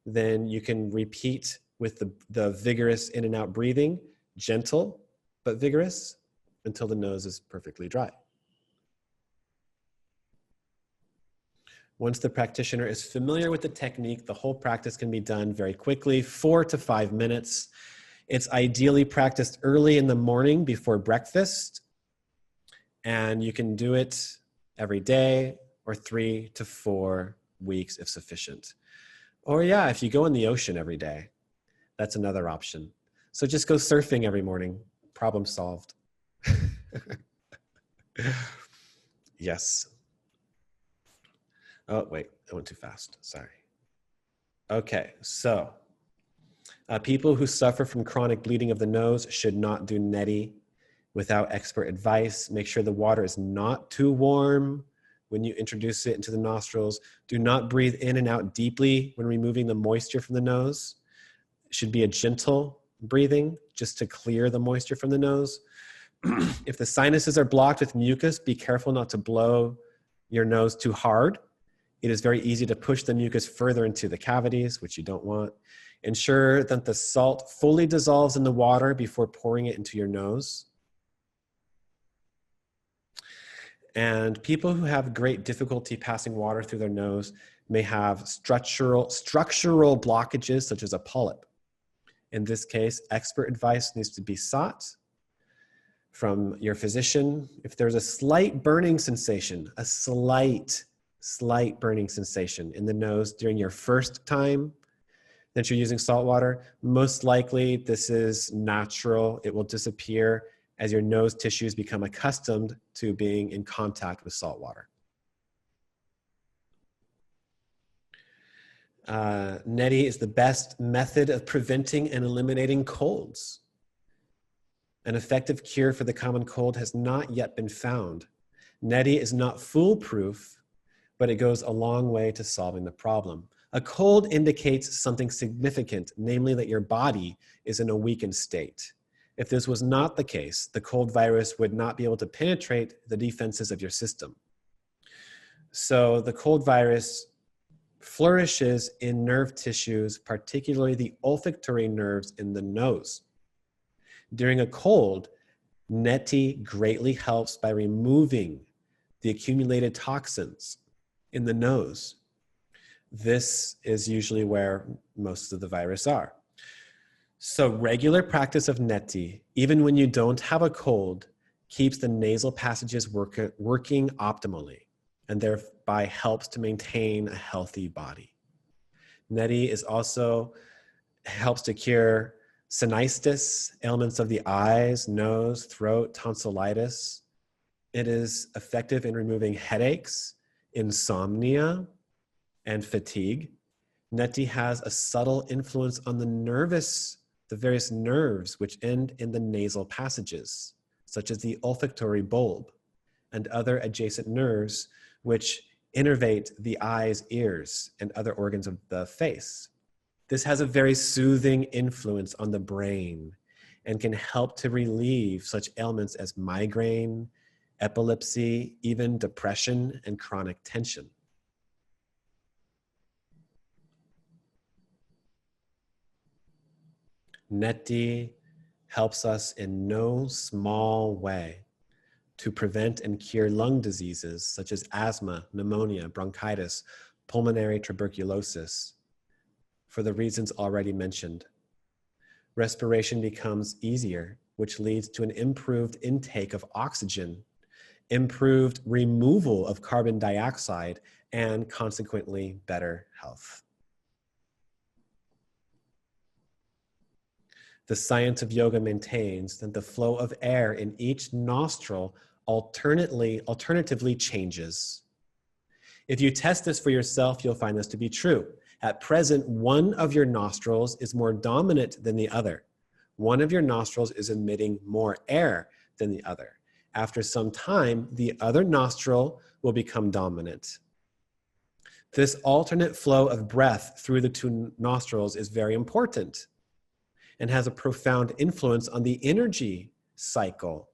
then you can repeat with the vigorous in and out breathing, gentle but vigorous, until the nose is perfectly dry. Once the practitioner is familiar with the technique, the whole practice can be done very quickly, 4 to 5 minutes. It's ideally practiced early in the morning before breakfast, and you can do it every day or 3 to 4 weeks if sufficient. Or if you go in the ocean every day, that's another option. So just go surfing every morning, problem solved. Yes. Oh, wait, I went too fast, sorry. Okay, so people who suffer from chronic bleeding of the nose should not do neti without expert advice. Make sure the water is not too warm when you introduce it into the nostrils. Do not breathe in and out deeply when removing the moisture from the nose. It should be a gentle breathing just to clear the moisture from the nose. If the sinuses are blocked with mucus, be careful not to blow your nose too hard. It is very easy to push the mucus further into the cavities, which you don't want. Ensure that the salt fully dissolves in the water before pouring it into your nose. And people who have great difficulty passing water through their nose may have structural blockages, such as a polyp. In this case, expert advice needs to be sought from your physician. If there's a slight burning sensation, a slight burning sensation in the nose during your first time that you're using salt water, most likely this is natural. It will disappear as your nose tissues become accustomed to being in contact with salt water. Neti is the best method of preventing and eliminating colds. An effective cure for the common cold has not yet been found. Neti is not foolproof, but it goes a long way to solving the problem. A cold indicates something significant, namely that your body is in a weakened state. If this was not the case, the cold virus would not be able to penetrate the defenses of your system. So the cold virus flourishes in nerve tissues, particularly the olfactory nerves in the nose. During a cold, neti greatly helps by removing the accumulated toxins in the nose. This is usually where most of the virus are. So regular practice of neti, even when you don't have a cold, keeps the nasal passages working optimally, and thereby helps to maintain a healthy body. Neti is also helps to cure sinusitis, ailments of the eyes, nose, throat, tonsillitis. It is effective in removing headaches, insomnia, and fatigue. Neti has a subtle influence on the various nerves which end in the nasal passages, such as the olfactory bulb and other adjacent nerves which innervate the eyes, ears, and other organs of the face. This has a very soothing influence on the brain and can help to relieve such ailments as migraine, epilepsy, even depression and chronic tension. Neti helps us in no small way to prevent and cure lung diseases such as asthma, pneumonia, bronchitis, pulmonary tuberculosis, for the reasons already mentioned. Respiration becomes easier, which leads to an improved intake of oxygen, improved removal of carbon dioxide, and consequently better health. The science of yoga maintains that the flow of air in each nostril alternatively changes. If you test this for yourself, you'll find this to be true. At present, one of your nostrils is more dominant than the other. One of your nostrils is emitting more air than the other. After some time, the other nostril will become dominant. This alternate flow of breath through the two nostrils is very important and has a profound influence on the energy cycle.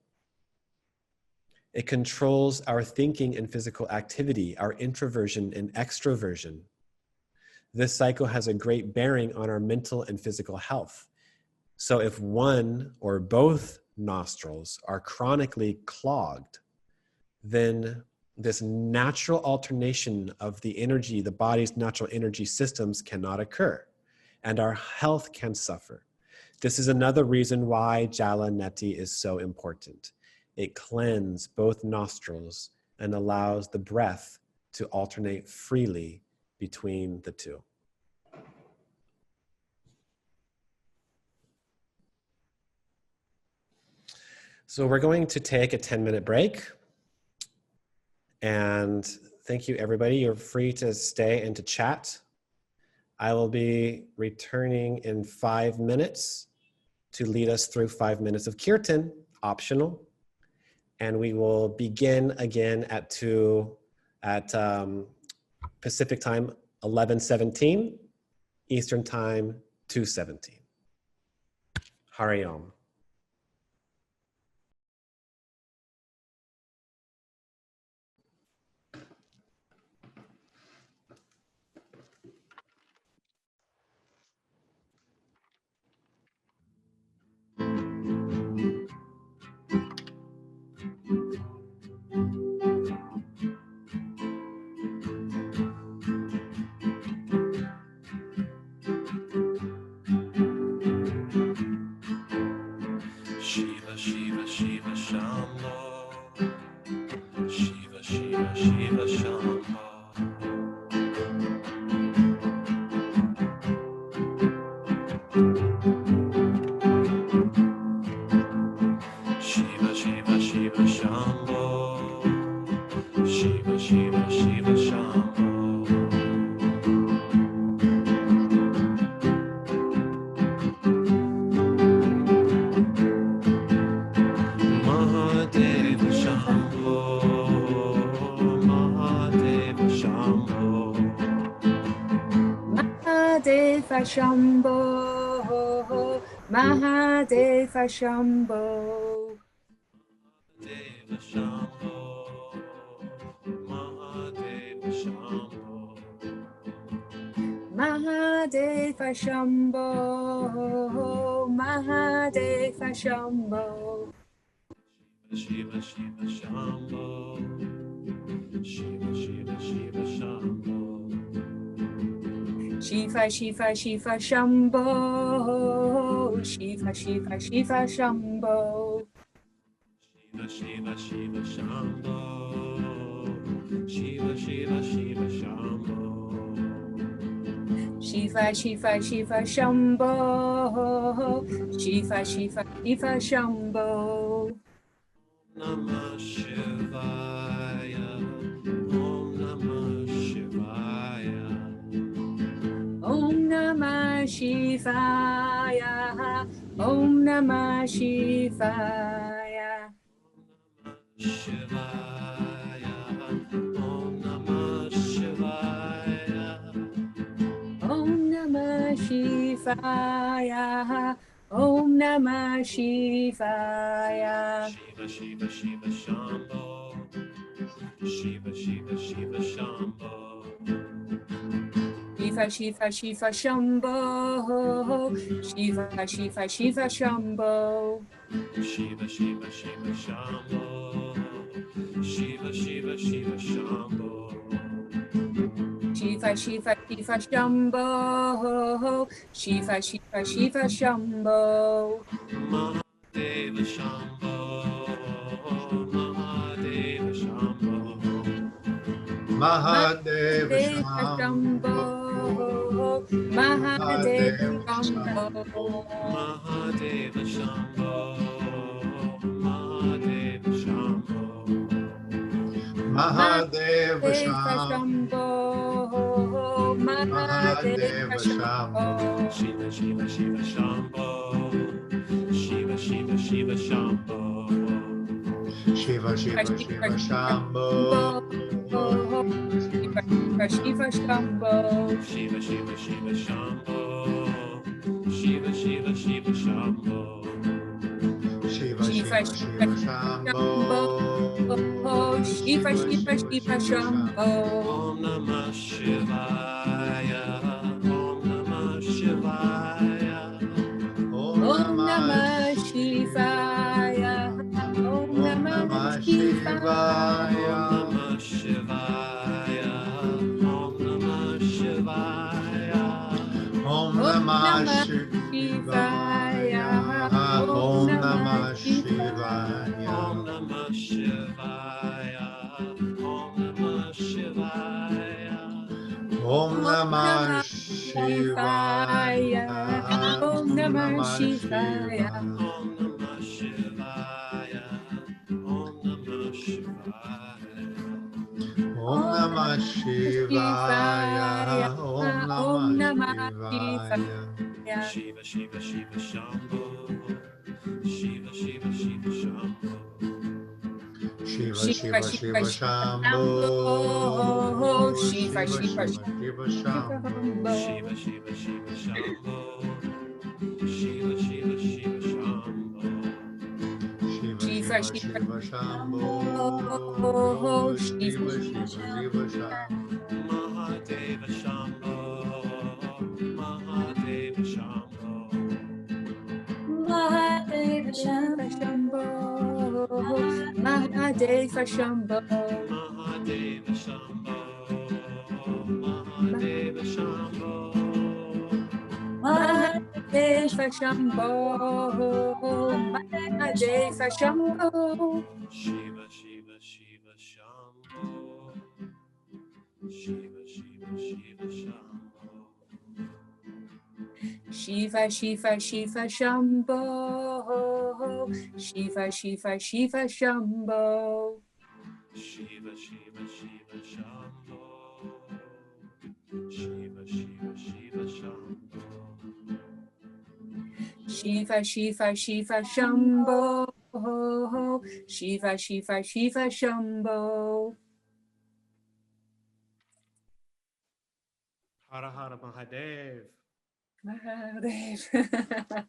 It controls our thinking and physical activity, our introversion and extroversion. This cycle has a great bearing on our mental and physical health. So if one or both nostrils are chronically clogged, then this natural alternation of the energy, the body's natural energy systems cannot occur, and our health can suffer. This is another reason why Jala Neti is so important. It cleanses both nostrils and allows the breath to alternate freely between the two. So we're going to take a 10-minute break. And thank you, everybody. You're free to stay and to chat. I will be returning in 5 minutes to lead us through 5 minutes of kirtan, optional. And we will begin again at Pacific time, 11:17, Eastern time, 2:17. Hari Om.
Shiva, Shiva, Shiva, Shambho. Shiva, Shiva, Shiva, Shambho. Shiva, Shiva, Shiva, Shambho. Shiva, Shiva, Shiva, Shambho. Mahadeva Shambho, Mahadeva Shambho.
Mahadeva Shambho, Mahadeva Shambho.
Deva Shambho, Mahadeva Shambho,
Mahadeva Shambho, Mahadeva Shambho.
Shiva Shiva Shambho, Shiva Shiva Shiva Shambho,
Shiva Shiva Shiva Shambho, Shiva Shiva Shiva Shambho.
Shiva Shiva Shiva Shambho, Shiva Shiva Shiva Shambho,
Shiva Shiva Shiva Shambho, Shiva Shiva Shiva Shambho.
Namah Shivaya, Om Namah Shivaya,
Om Namah Shivaya, Om Namah Shivaya.
Shivaya, Om Namah Shivaya,
Om Namah Shivaya, Om Namah Shivaya.
Shiva Shiva Shiva Shambho, Shiva Shiva Shiva Shambho,
Shiva Shiva Shiva Shambho, Shiva Shiva Shiva Shambho.
Shiva Shiva Shiva Shambho, Shiva Shiva Shiva Shambho,
Shiva Shiva Shiva Shambho, Shiva Shiva Shiva Shambho.
Mahadeva Shambho, Mahadeva Shambho,
Mahadeva
Shambho, Mahadeva Shambho.
Mahadeva Shambho, Mahadeva Shambho,
Mahadeva
Shambho, Mahadeva Shambho.
Shiva Shiva Shiva Shambho, Shiva Shiva Shiva Shambho,
Shiva Shiva Shiva Shambho,
Shiva Shiva Shambho.
Shiva Shiva Shiva Shambho, Shiva Shiva Shiva Shambho,
Shiva Shiva Shiva Shambho,
Shiva Shiva Shiva Shambho.
Om Namah Shivaya, Om Namah Shivaya,
Om
Namah Shivaya, Om Namah Shivaya.
Om Namah Shivaya, Om Namah Shivaya,
Om Namah Shivaya, Om Namah Shivaya,
Om Namah Shivaya, Om Namah Shivaya,
Om Namah Shivaya,
Om Namah Shivaya.
Om Namah Shivaya, Om Namah Shivaya,
Om Namah Shivaya, Om Namah Shivaya.
Shiva Shiva Shiva Shambho, Shiva Shiva Shiva Shambho,
Shiva Shiva Shiva Shambho, Shiva Shiva Shiva Shambho,
Shiva Shiva Shiva Shambho, Shiva Shiva Shiva Shambho,
Shiva Shiva Shiva Shambho, Shiva Shiva Shiva Shambho.
Mahadeva Shambho, Mahadeva Shambho,
Mahadeva Shambho, Mahadeva Shambho.
Mahadeva Shambho, Mahadeva Shambho,
Mahadeva Shambho, Mahadeva Shambho.
Shiva Shiva Shiva Shambho, Shiva Shiva Shiva Shambho,
Shiva Shiva Shiva Shambho, Shiva Shiva Shiva Shambho.
Shiva Shiva Shiva Shambho, Shiva Shiva Shiva Shambho,
Shiva Shiva Shiva Shambho, Shiva Shiva Shiva Shambho.
Hara Hara Mahadev.
Mahadev.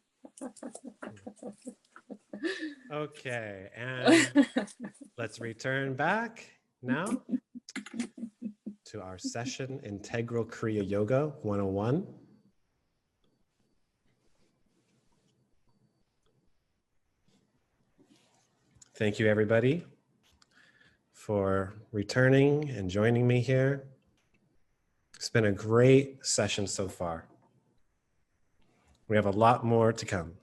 Okay, and let's return back now to our session, Integral Kriya Yoga 101. Thank you, everybody, for returning and joining me here. It's been a great session so far. We have a lot more to come.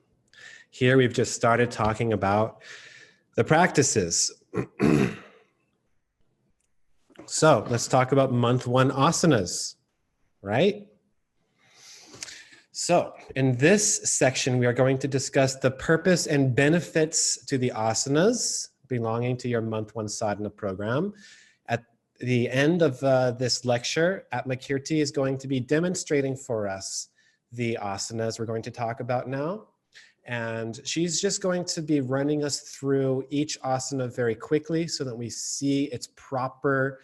Here, we've just started talking about the practices. So let's talk about month one asanas, right? So in this section, we are going to discuss the purpose and benefits to the asanas belonging to your month one sadhana program. At the end of this lecture, Atmakirti is going to be demonstrating for us the asanas we're going to talk about now. And she's just going to be running us through each asana very quickly so that we see its proper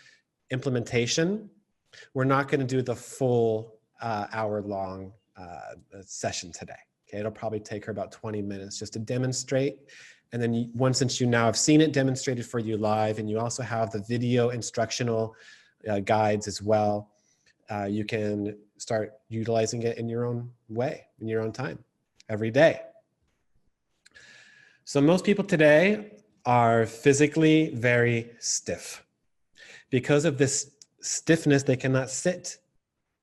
implementation. We're not going to do the full hour-long session today. Okay, it'll probably take her about 20 minutes just to demonstrate. And then since you now have seen it demonstrated for you live, and you also have the video instructional guides as well, you can start utilizing it in your own way, in your own time, every day. So most people today are physically very stiff. Because of this stiffness, they cannot sit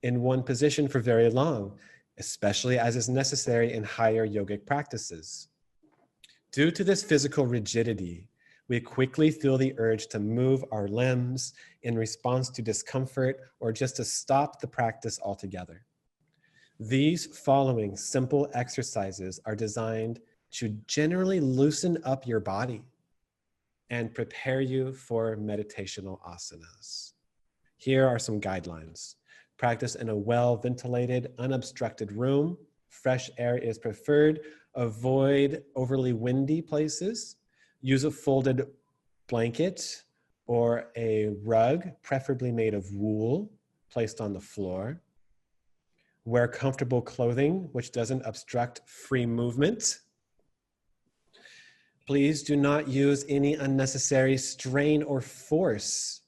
in one position for very long, especially as is necessary in higher yogic practices. Due to this physical rigidity, we quickly feel the urge to move our limbs in response to discomfort or just to stop the practice altogether. These following simple exercises are designed to generally loosen up your body and prepare you for meditational asanas. Here are some guidelines. Practice in a well-ventilated, unobstructed room. Fresh air is preferred. Avoid overly windy places. Use a folded blanket or a rug, preferably made of wool, placed on the floor. Wear comfortable clothing, which doesn't obstruct free movement. Please do not use any unnecessary strain or force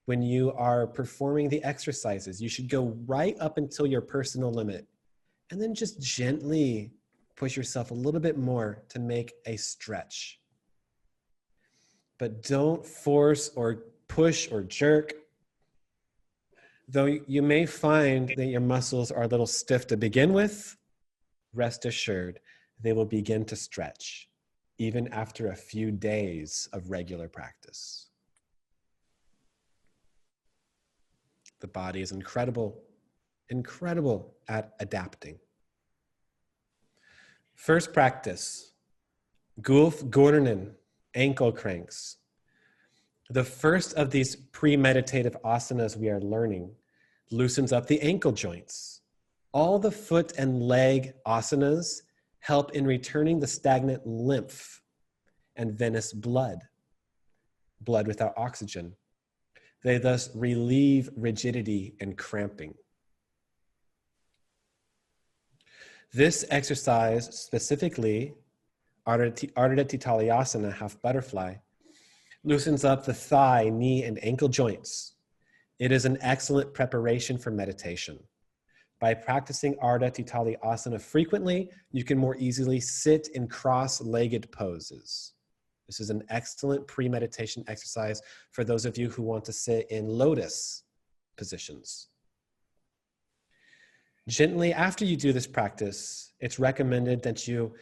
when you are performing the exercises. You should go right up until your personal limit and then just gently push yourself a little bit more to make a stretch. But don't force or push or jerk. Though you may find that your muscles are a little stiff to begin with, rest assured they will begin to stretch even after a few days of regular practice. The body is incredible at adapting. First practice, Gulf Gordenen, ankle cranks. The first of these pre-meditative asanas we are learning loosens up the ankle joints. All the foot and leg asanas help in returning the stagnant lymph and venous blood without oxygen. They thus relieve rigidity and cramping. This exercise, specifically Arteditalyasana, half butterfly, loosens up the thigh, knee, and ankle joints. It is an excellent preparation for meditation. By practicing Arteditalyasana frequently, you can more easily sit in cross-legged poses. This is an excellent pre-meditation exercise for those of you who want to sit in lotus positions. Gently, after you do this practice, it's recommended that you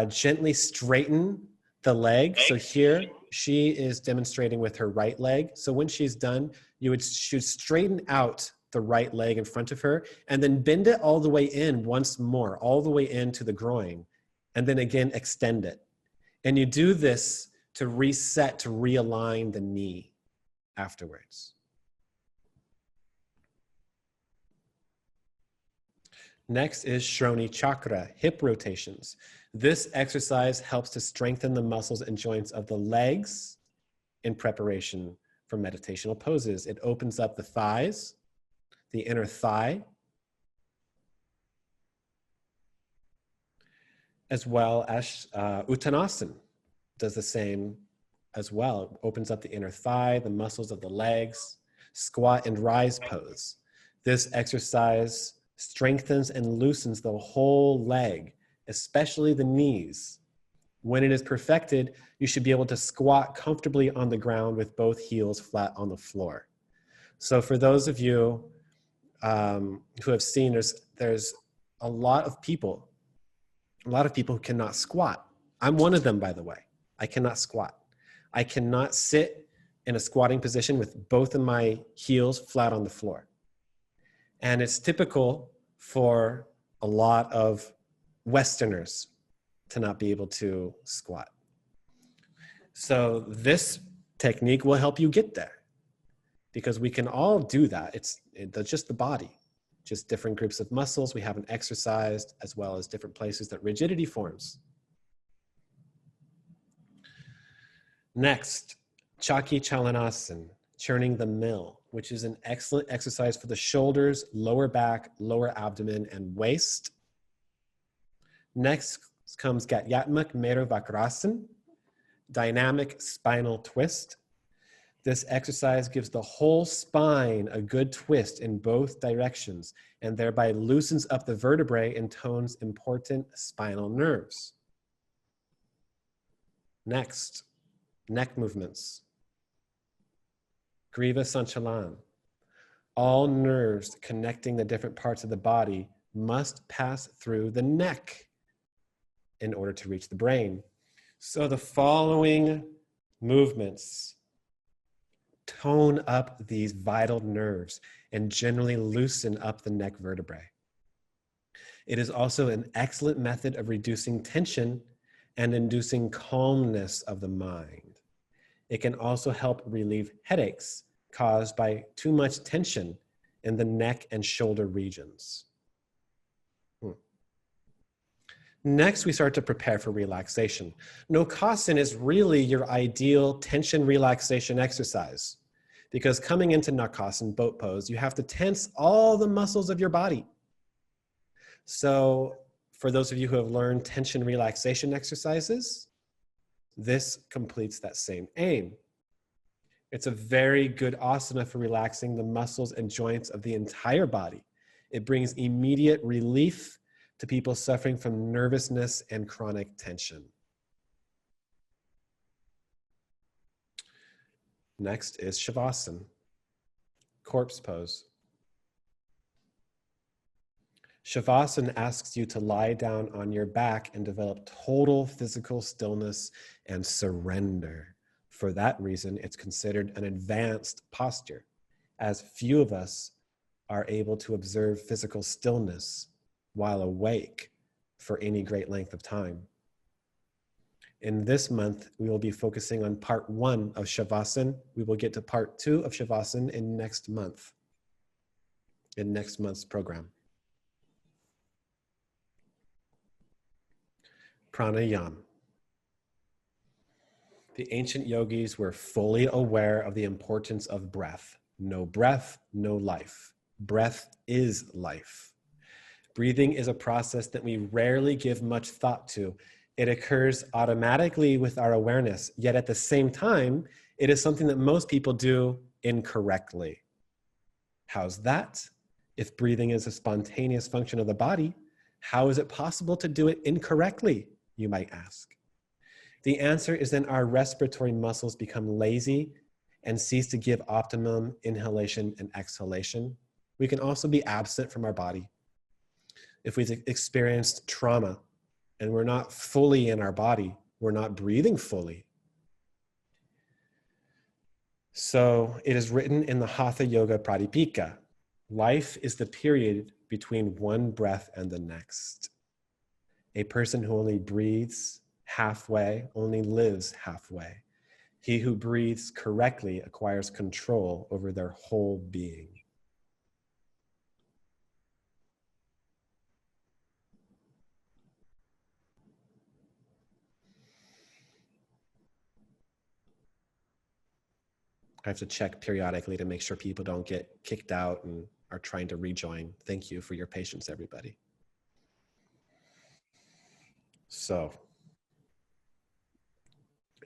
gently straighten the leg. So here, she is demonstrating with her right leg. So when she's done, should straighten out the right leg in front of her and then bend it all the way in once more, all the way into the groin, and then again extend it. And you do this to reset, to realign the knee afterwards. Next is Sroni Chakra, hip rotations. This exercise helps to strengthen the muscles and joints of the legs in preparation for meditational poses. It opens up the thighs, the inner thigh, as well as Uttanasana does the same as well. It opens up the inner thigh, the muscles of the legs. Squat and rise pose. This exercise strengthens and loosens the whole leg, especially the knees. When it is perfected, you should be able to squat comfortably on the ground with both heels flat on the floor. So for those of you who have seen, there's a lot of people who cannot squat. I'm one of them, by the way. I cannot squat. I cannot sit in a squatting position with both of my heels flat on the floor. And it's typical for a lot of Westerners to not be able to squat. So this technique will help you get there, because we can all do that. It's just the body, just different groups of muscles we haven't exercised, as well as different places that rigidity forms. Next, Chaki Chalanasana, churning the mill, which is an excellent exercise for the shoulders, lower back, lower abdomen, and waist. Next comes Gatyatmak Mera Vakrasana, dynamic spinal twist. This exercise gives the whole spine a good twist in both directions and thereby loosens up the vertebrae and tones important spinal nerves. Next, neck movements. Griva Sanchalan. All nerves connecting the different parts of the body must pass through the neck in order to reach the brain. So the following movements tone up these vital nerves and generally loosen up the neck vertebrae. It is also an excellent method of reducing tension and inducing calmness of the mind. It can also help relieve headaches caused by too much tension in the neck and shoulder regions. Next, we start to prepare for relaxation. Nokasana is really your ideal tension relaxation exercise, because coming into Nakasana, boat pose, you have to tense all the muscles of your body. So for those of you who have learned tension relaxation exercises, this completes that same aim. It's a very good asana for relaxing the muscles and joints of the entire body. It brings immediate relief to people suffering from nervousness and chronic tension. Next is Shavasana, corpse pose. Shavasana asks you to lie down on your back and develop total physical stillness and surrender. For that reason, it's considered an advanced posture, as few of us are able to observe physical stillness while awake for any great length of time. In this month, we will be focusing on part 1 of Shavasana. We will get to part 2 of Shavasana in next month's program. Pranayama. The ancient yogis were fully aware of the importance of breath. No breath, no life. Breath is life. Breathing is a process that we rarely give much thought to. It occurs automatically with our awareness, yet at the same time, it is something that most people do incorrectly. How's that? If breathing is a spontaneous function of the body, how is it possible to do it incorrectly, you might ask? The answer is that our respiratory muscles become lazy and cease to give optimum inhalation and exhalation. We can also be absent from our body. If we've experienced trauma and we're not fully in our body, we're not breathing fully. So it is written in the Hatha Yoga Pradipika, life is the period between one breath and the next. A person who only breathes halfway only lives halfway. He who breathes correctly acquires control over their whole being. I have to check periodically to make sure people don't get kicked out and are trying to rejoin. Thank you for your patience, everybody. So,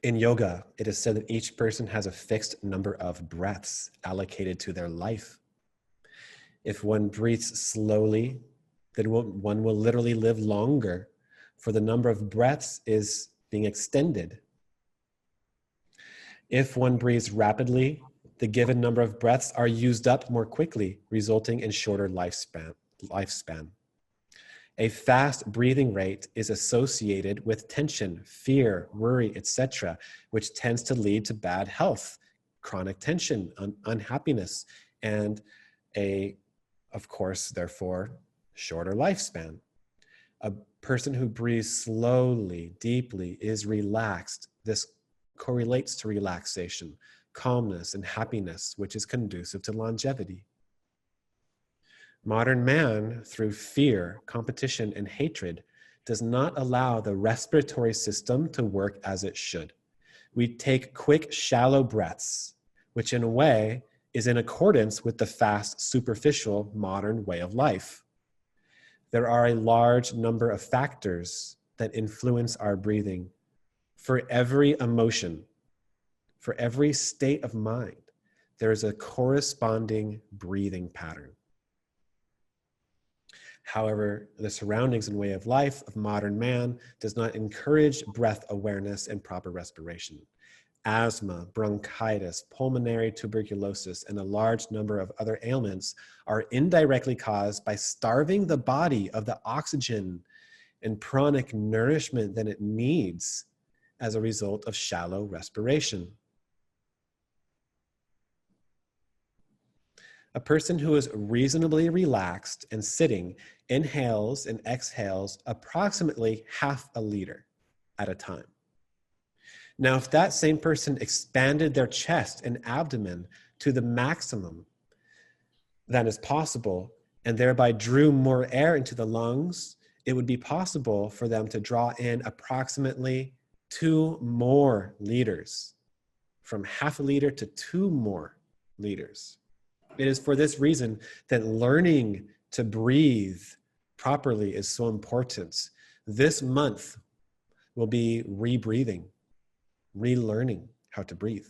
in yoga, it is said that each person has a fixed number of breaths allocated to their life. If one breathes slowly, then one will literally live longer, for the number of breaths is being extended. If one breathes rapidly, the given number of breaths are used up more quickly, resulting in shorter lifespan. A fast breathing rate is associated with tension, fear, worry, etc., which tends to lead to bad health, chronic tension, unhappiness, and of course, therefore, shorter lifespan. A person who breathes slowly, deeply, is relaxed. This correlates to relaxation, calmness, and happiness, which is conducive to longevity. Modern man, through fear, competition, and hatred, does not allow the respiratory system to work as it should. We take quick, shallow breaths, which in a way is in accordance with the fast, superficial, modern way of life. There are a large number of factors that influence our breathing. For every emotion, for every state of mind, there is a corresponding breathing pattern. However, the surroundings and way of life of modern man does not encourage breath awareness and proper respiration. Asthma, bronchitis, pulmonary tuberculosis, and a large number of other ailments are indirectly caused by starving the body of the oxygen and pranic nourishment that it needs as a result of shallow respiration. A person who is reasonably relaxed and sitting inhales and exhales approximately half a liter at a time. Now, if that same person expanded their chest and abdomen to the maximum that is possible and thereby drew more air into the lungs, it would be possible for them to draw in approximately 2 more liters, from half a liter to 2 more liters. It is for this reason that learning to breathe properly is so important. This month will be rebreathing, relearning how to breathe.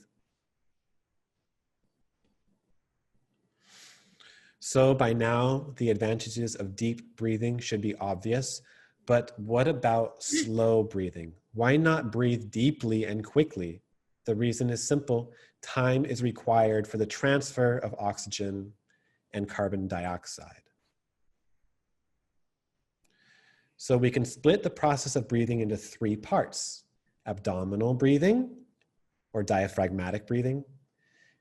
So by now, the advantages of deep breathing should be obvious, but what about slow breathing? Why not breathe deeply and quickly? The reason is simple. Time is required for the transfer of oxygen and carbon dioxide. So we can split the process of breathing into 3 parts: abdominal breathing or diaphragmatic breathing,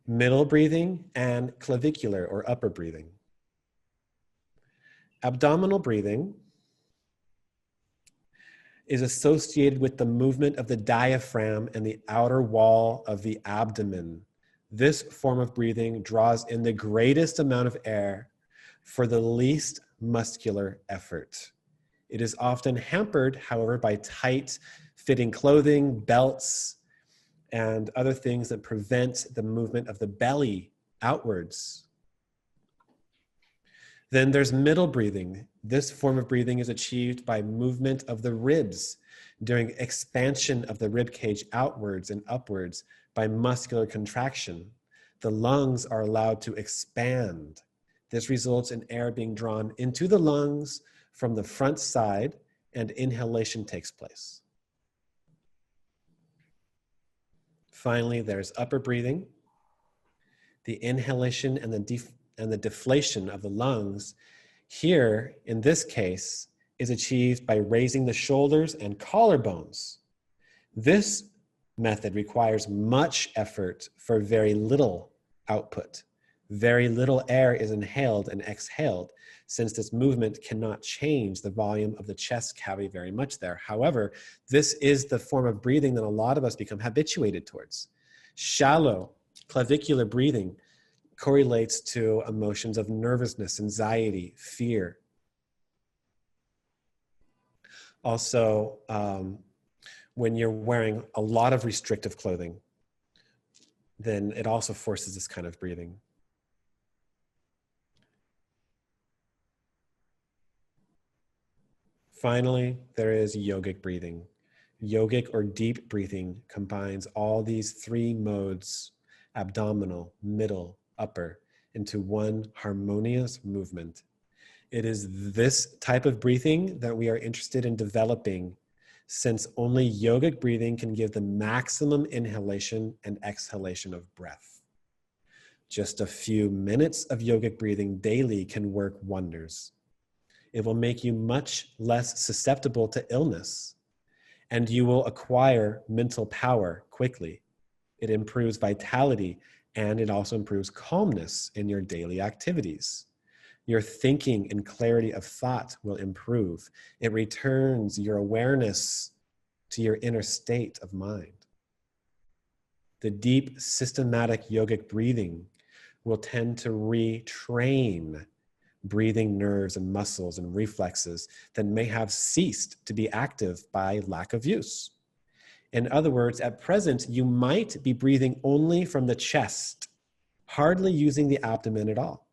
middle breathing, and clavicular or upper breathing. Abdominal breathing is associated with the movement of the diaphragm and the outer wall of the abdomen. This form of breathing draws in the greatest amount of air for the least muscular effort. It is often hampered, however, by tight fitting clothing, belts, and other things that prevent the movement of the belly outwards. Then there's middle breathing. This form of breathing is achieved by movement of the ribs during expansion of the rib cage outwards and upwards by muscular contraction. The lungs are allowed to expand. This results in air being drawn into the lungs from the front side, and inhalation takes place. Finally, there's upper breathing. The inhalation and the deflation of the lungs here, in this case, is achieved by raising the shoulders and collarbones. This method requires much effort for very little output. Very little air is inhaled and exhaled, since this movement cannot change the volume of the chest cavity very much there. However, this is the form of breathing that a lot of us become habituated towards. Shallow clavicular breathing correlates to emotions of nervousness, anxiety, fear. Also, when you're wearing a lot of restrictive clothing, then it also forces this kind of breathing. Finally, there is yogic breathing. Yogic or deep breathing combines all these three modes, abdominal, middle, upper, into one harmonious movement. It is this type of breathing that we are interested in developing, since only yogic breathing can give the maximum inhalation and exhalation of breath. Just a few minutes of yogic breathing daily can work wonders. It will make you much less susceptible to illness, and you will acquire mental power quickly. It improves vitality, and it also improves calmness in your daily activities. Your thinking and clarity of thought will improve. It returns your awareness to your inner state of mind. The deep, systematic yogic breathing will tend to retrain breathing nerves and muscles and reflexes that may have ceased to be active by lack of use. In other words, at present, you might be breathing only from the chest, hardly using the abdomen at all.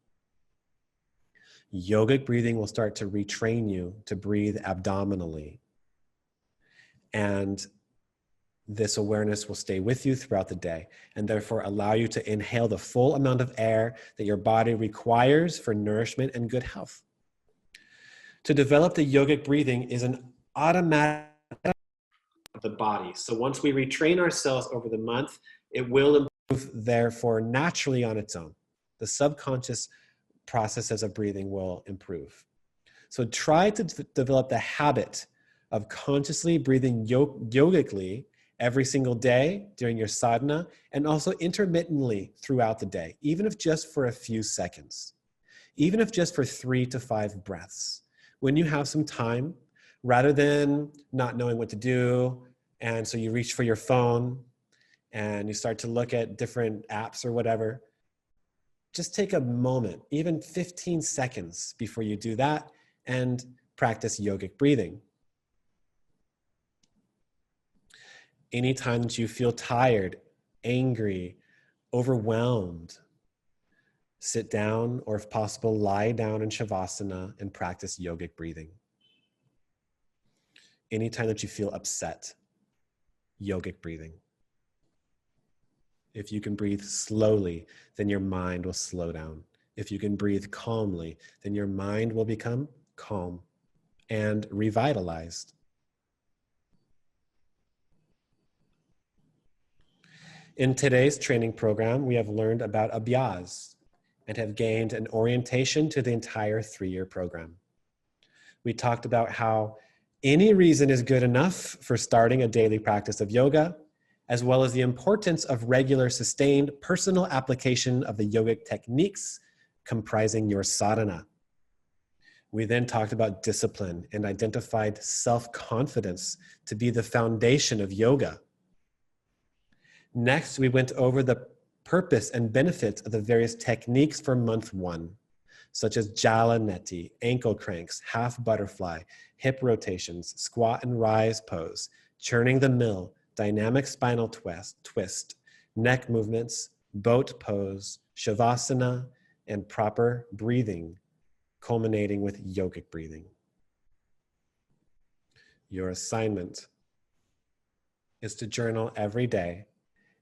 Yogic breathing will start to retrain you to breathe abdominally. And this awareness will stay with you throughout the day and therefore allow you to inhale the full amount of air that your body requires for nourishment and good health. To develop the yogic breathing is an automatic of the body. So once we retrain ourselves over the month, it will improve therefore naturally on its own. The subconscious processes of breathing will improve. So try to develop the habit of consciously breathing yogically every single day during your sadhana, and also intermittently throughout the day, even if just for a few seconds, even if just for 3 to 5 breaths. When you have some time, rather than not knowing what to do, and so you reach for your phone and you start to look at different apps or whatever, just take a moment, even 15 seconds before you do that, and practice yogic breathing. Anytime that you feel tired, angry, overwhelmed, sit down, or if possible, lie down in Shavasana and practice yogic breathing. Anytime that you feel upset, yogic breathing. If you can breathe slowly, then your mind will slow down. If you can breathe calmly, then your mind will become calm and revitalized. In today's training program, we have learned about abhyas and have gained an orientation to the entire 3-year program. We talked about how any reason is good enough for starting a daily practice of yoga, as well as the importance of regular, sustained personal application of the yogic techniques comprising your sadhana. We then talked about discipline and identified self-confidence to be the foundation of yoga. Next, we went over the purpose and benefits of the various techniques for month 1, such as jala neti, ankle cranks, half butterfly, hip rotations, squat and rise pose, churning the mill, dynamic spinal twist, neck movements, boat pose, shavasana, and proper breathing, culminating with yogic breathing. Your assignment is to journal every day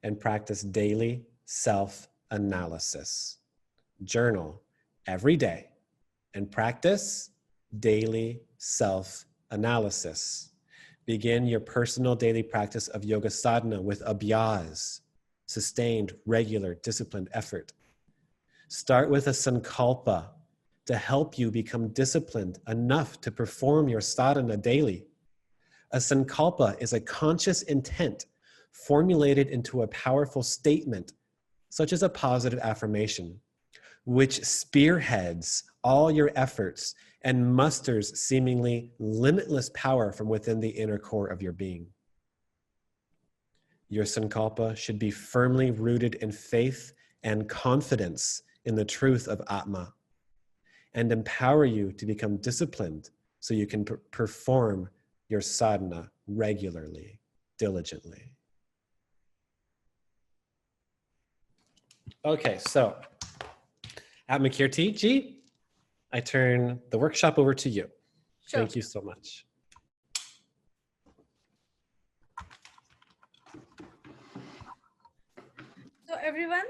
and practice daily self-analysis. Journal every day and practice daily self-analysis. Begin your personal daily practice of yoga sadhana with abhyas, sustained, regular, disciplined effort. Start with a sankalpa to help you become disciplined enough to perform your sadhana daily. A sankalpa is a conscious intent formulated into a powerful statement, such as a positive affirmation, which spearheads all your efforts and musters seemingly limitless power from within the inner core of your being. Your sankalpa should be firmly rooted in faith and confidence in the truth of Atma, and empower you to become disciplined so you can perform your sadhana regularly, diligently. Okay, so Atmakirti ji, I turn the workshop over to you.
Sure.
Thank you so much.
everyone.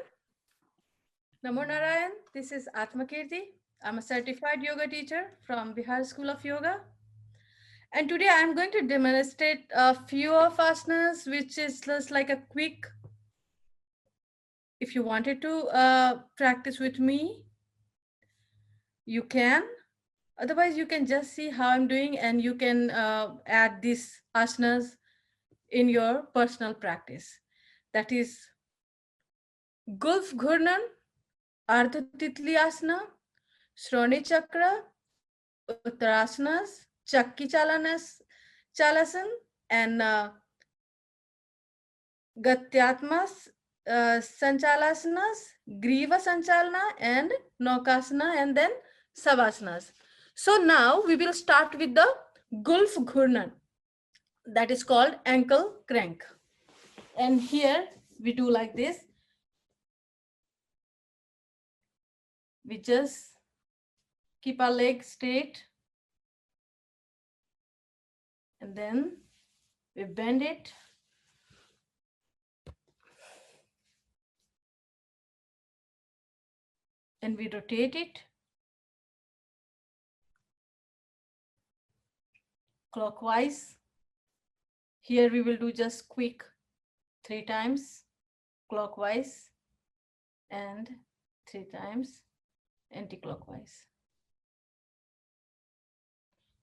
Namo Narayan. This is Atmakirti. I'm a certified yoga teacher from Bihar School of Yoga. And today I'm going to demonstrate a few of asanas, which is just like a quick, if you wanted to practice with me, you can. Otherwise, you can just see how I'm doing and you can add these asanas in your personal practice. That is Gulf Ghurnan, Arteditalyasana, Sroni Chakra, Uttarasanas, Chakki Chalasan, and Gatyatmas, Sanchalasanas, Griva Sanchalana, and Nokasana, and then Savasanas. So now we will start with the Gulf Ghurnan, that is called ankle crank. And here we do like this. We just keep our leg straight and then we bend it. And we rotate it clockwise. Here we will do just quick 3 times clockwise and 3 times anti-clockwise.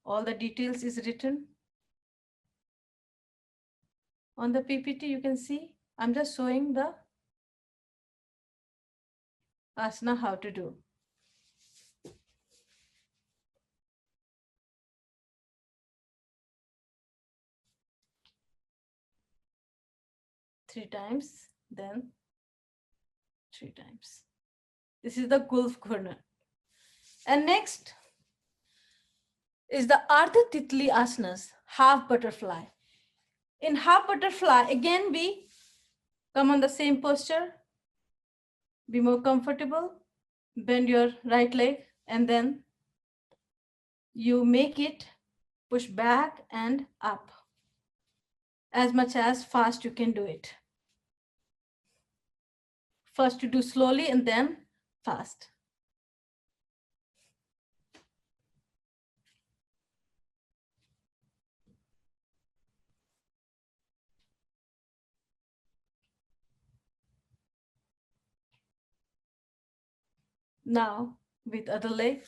All the details is written on the PPT. You can see I'm just showing the asana how to do. Three times, then 3 times. This is the Gulf Ghurnan. And next is the Arteditalyasana, half butterfly. In half butterfly, again we come on the same posture, be more comfortable, bend your right leg, and then you make it push back and up as much as fast you can do it. First to do slowly and then fast. Now with other leg.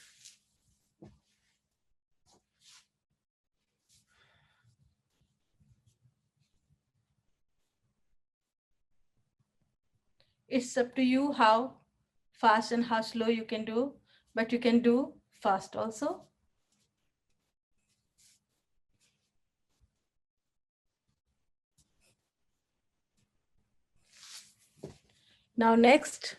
It's up to you how fast and how slow you can do, but you can do fast also. Now next,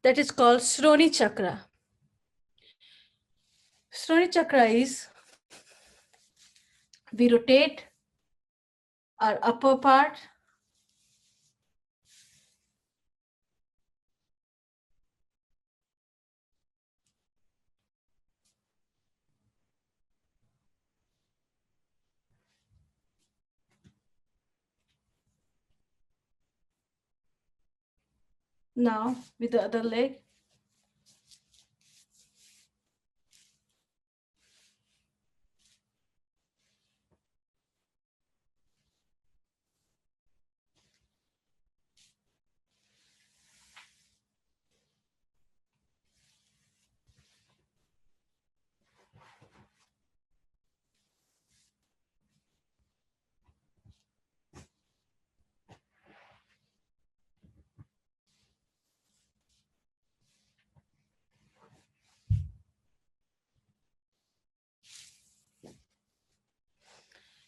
that is called Sroni Chakra. Sroni Chakra is, we rotate our upper part now with the other leg.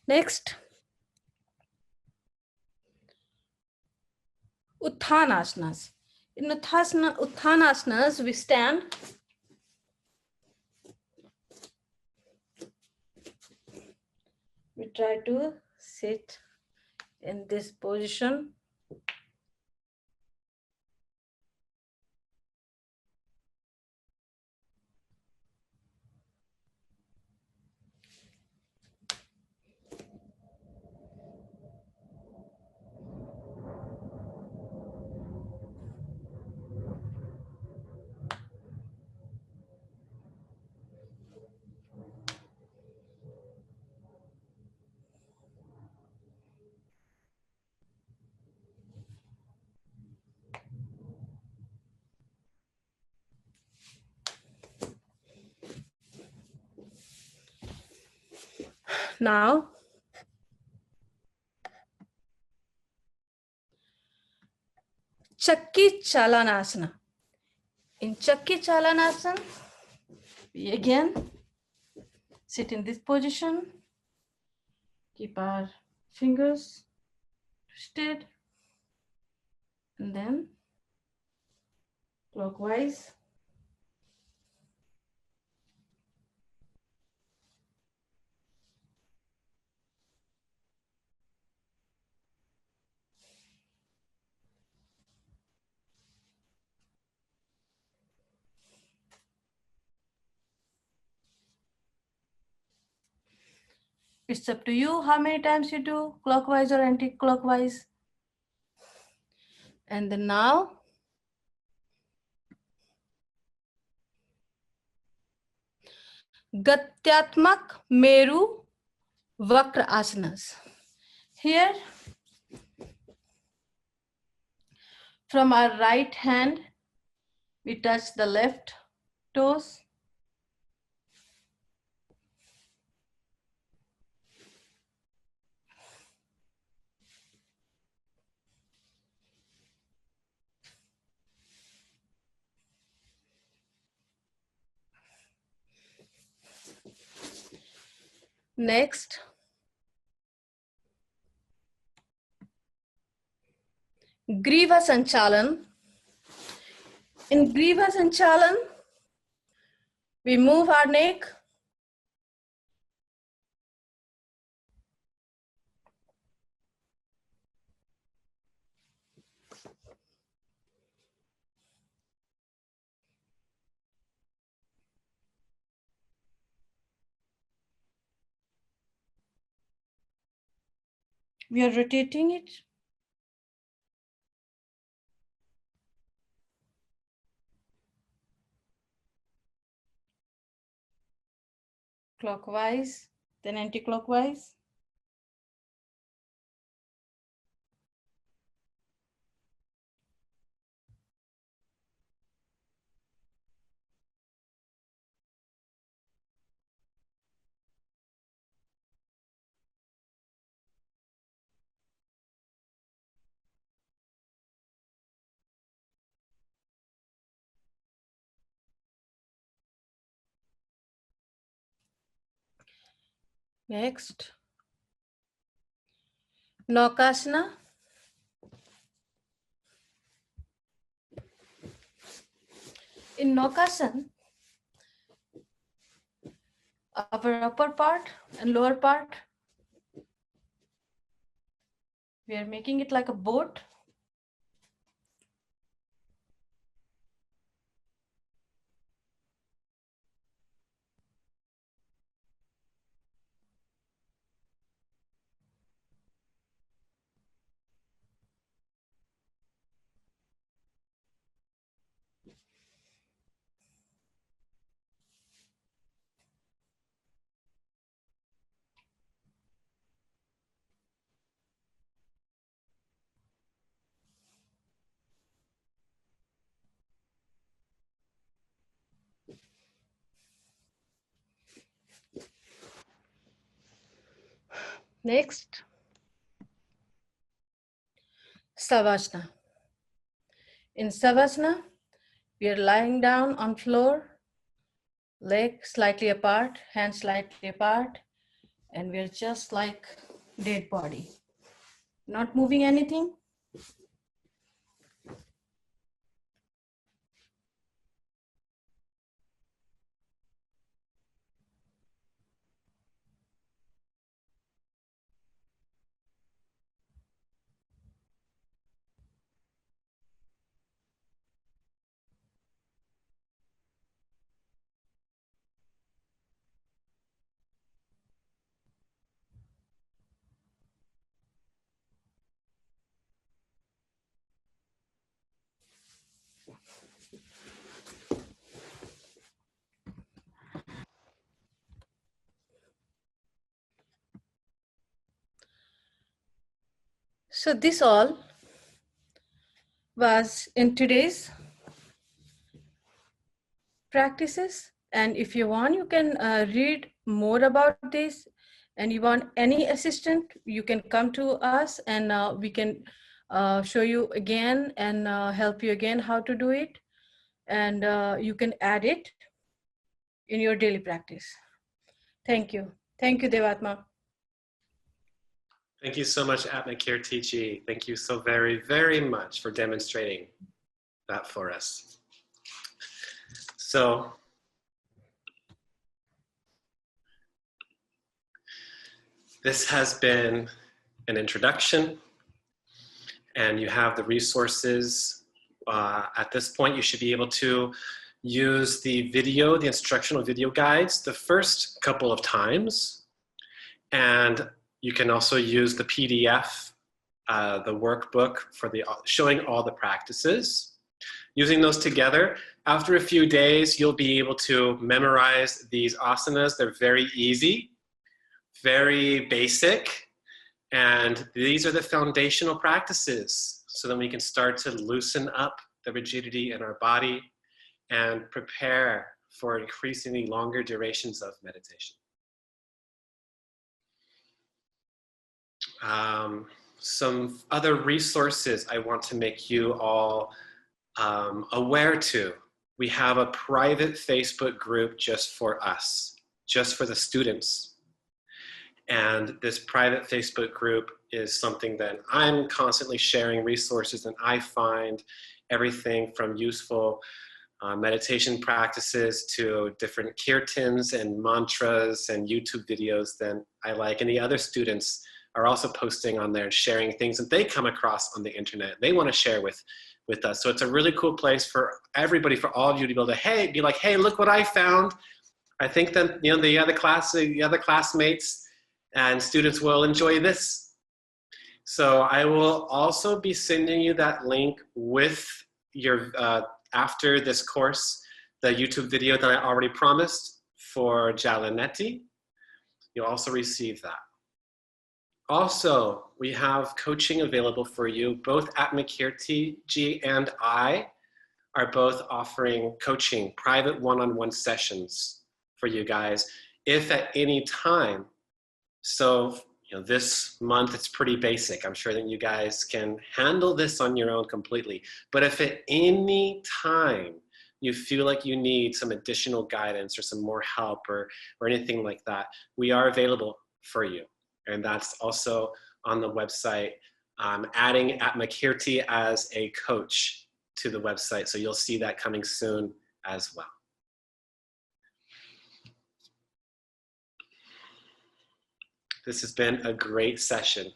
Next, Uttanasanas. In Uttanasanas, we stand. We try to sit in this position. Now, Chakki Chalanasana. In Chakki Chalanasana, we again sit in this position, keep our fingers twisted, and then clockwise. It's up to you how many times you do, clockwise or anti-clockwise. And then now, Gatyatmak Meru Vakra Asanas. Here, from our right hand, we touch the left toes. Next, Griva Sanchalan. In Griva Sanchalan, we move our neck. We are rotating it. Clockwise, then anti-clockwise. Next, Naukasana. In Naukasana, our upper part and lower part, we are making it like a boat. Next, Shavasana. In Shavasana, we are lying down on floor, legs slightly apart, hands slightly apart, and we are just like dead body. Not moving anything. So this all was in today's practices. And if you want, you can read more about this and you want any assistant, you can come to us and we can show you again and help you again how to do it. And you can add it in your daily practice. Thank you. Thank you, Devatma.
Thank you so much, Atmakirti ji. Thank you so very, very much for demonstrating that for us. So, this has been an introduction, and you have the resources. At this point, you should be able to use the video, the instructional video guides, the first couple of times. And you can also use the PDF, the workbook for the showing all the practices. Using those together, after a few days, you'll be able to memorize these asanas. They're very easy, very basic, and these are the foundational practices. So then we can start to loosen up the rigidity in our body and prepare for increasingly longer durations of meditation. Some other resources I want to make you all aware to. We have a private Facebook group just for us, just for the students. And this private Facebook group is something that I'm constantly sharing resources, and I find everything from useful meditation practices to different kirtans and mantras and YouTube videos that I like. And the other students are also posting on there and sharing things that they come across on the internet. They want to share with us. So it's a really cool place for everybody, for all of you to be able to, be like, hey, look what I found. I think that, you know, the other classmates and students will enjoy this. So I will also be sending you that link with your, after this course, the YouTube video that I already promised for Jalanetti. You'll also receive that. Also, we have coaching available for you. Both Atmakirti ji and I are both offering coaching, private one-on-one sessions for you guys, if at any time. So, you know, this month it's pretty basic. I'm sure that you guys can handle this on your own completely. But if at any time you feel like you need some additional guidance or some more help or anything like that, we are available for you. And that's also on the website. Adding Atmakirti as a coach to the website. So you'll see that coming soon as well. This has been a great session,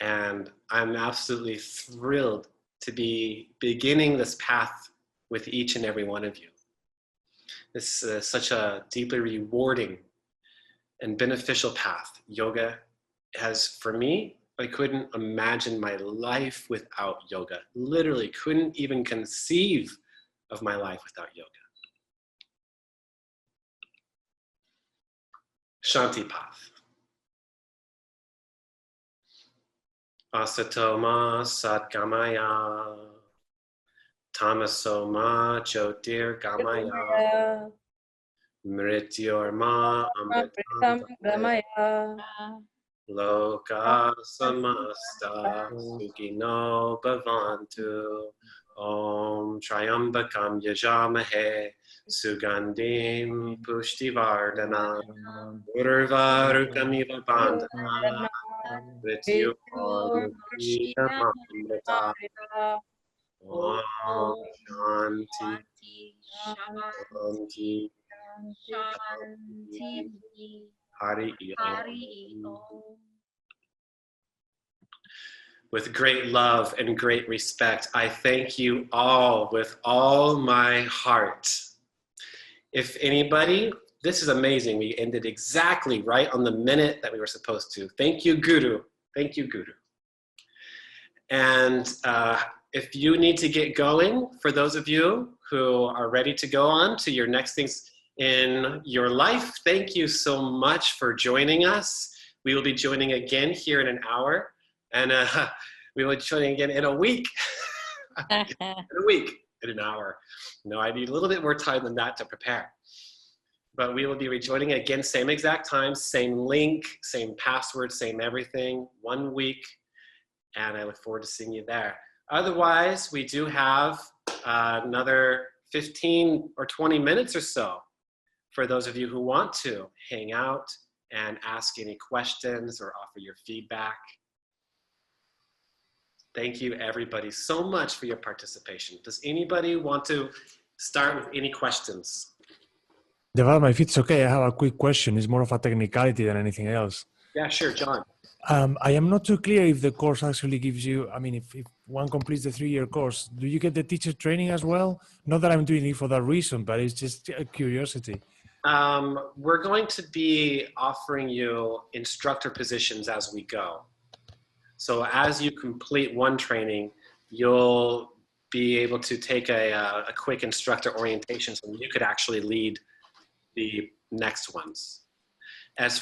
and I'm absolutely thrilled to be beginning this path with each and every one of you. This is such a deeply rewarding and beneficial path. Yoga has, for me, I couldn't imagine my life without yoga. Literally couldn't even conceive of my life without yoga. Shanti path. Asatoma satgamaya, tamasoma jyotir gamaya, mrityorma amritam gamaya, loka samasta sukino bhavantu, om triambakam yajamahe, sugandim pushtivardhanam, urvarukamiva bandhana, Om Shanti, Shanti, Hari Om. With great love and great respect, I thank you all with all my heart. If anybody, this is amazing. We ended exactly right on the minute that we were supposed to. Thank you, Guru. Thank you, Guru. And if you need to get going, for those of you who are ready to go on to your next things in your life, thank you so much for joining us. We will be joining again here in an hour, and we will be joining again in a week. In an hour. No, I need a little bit more time than that to prepare. But we will be rejoining again, same exact time, same link, same password, same everything, 1 week. And I look forward to seeing you there. Otherwise, we do have another 15 or 20 minutes or so for those of you who want to hang out and ask any questions or offer your feedback. Thank you, everybody, so much for your participation. Does anybody want to start with any questions?
Devarma, if it's okay, I have a quick question. It's more of a technicality than anything else.
Yeah, sure, John.
I am not too clear if the course actually gives you, I mean, if one completes the 3-year course, do you get the teacher training as well? Not that I'm doing it for that reason, but it's just a curiosity.
We're going to be offering you instructor positions as we go. So as you complete one training, you'll be able to take a quick instructor orientation so you could actually lead the next ones. As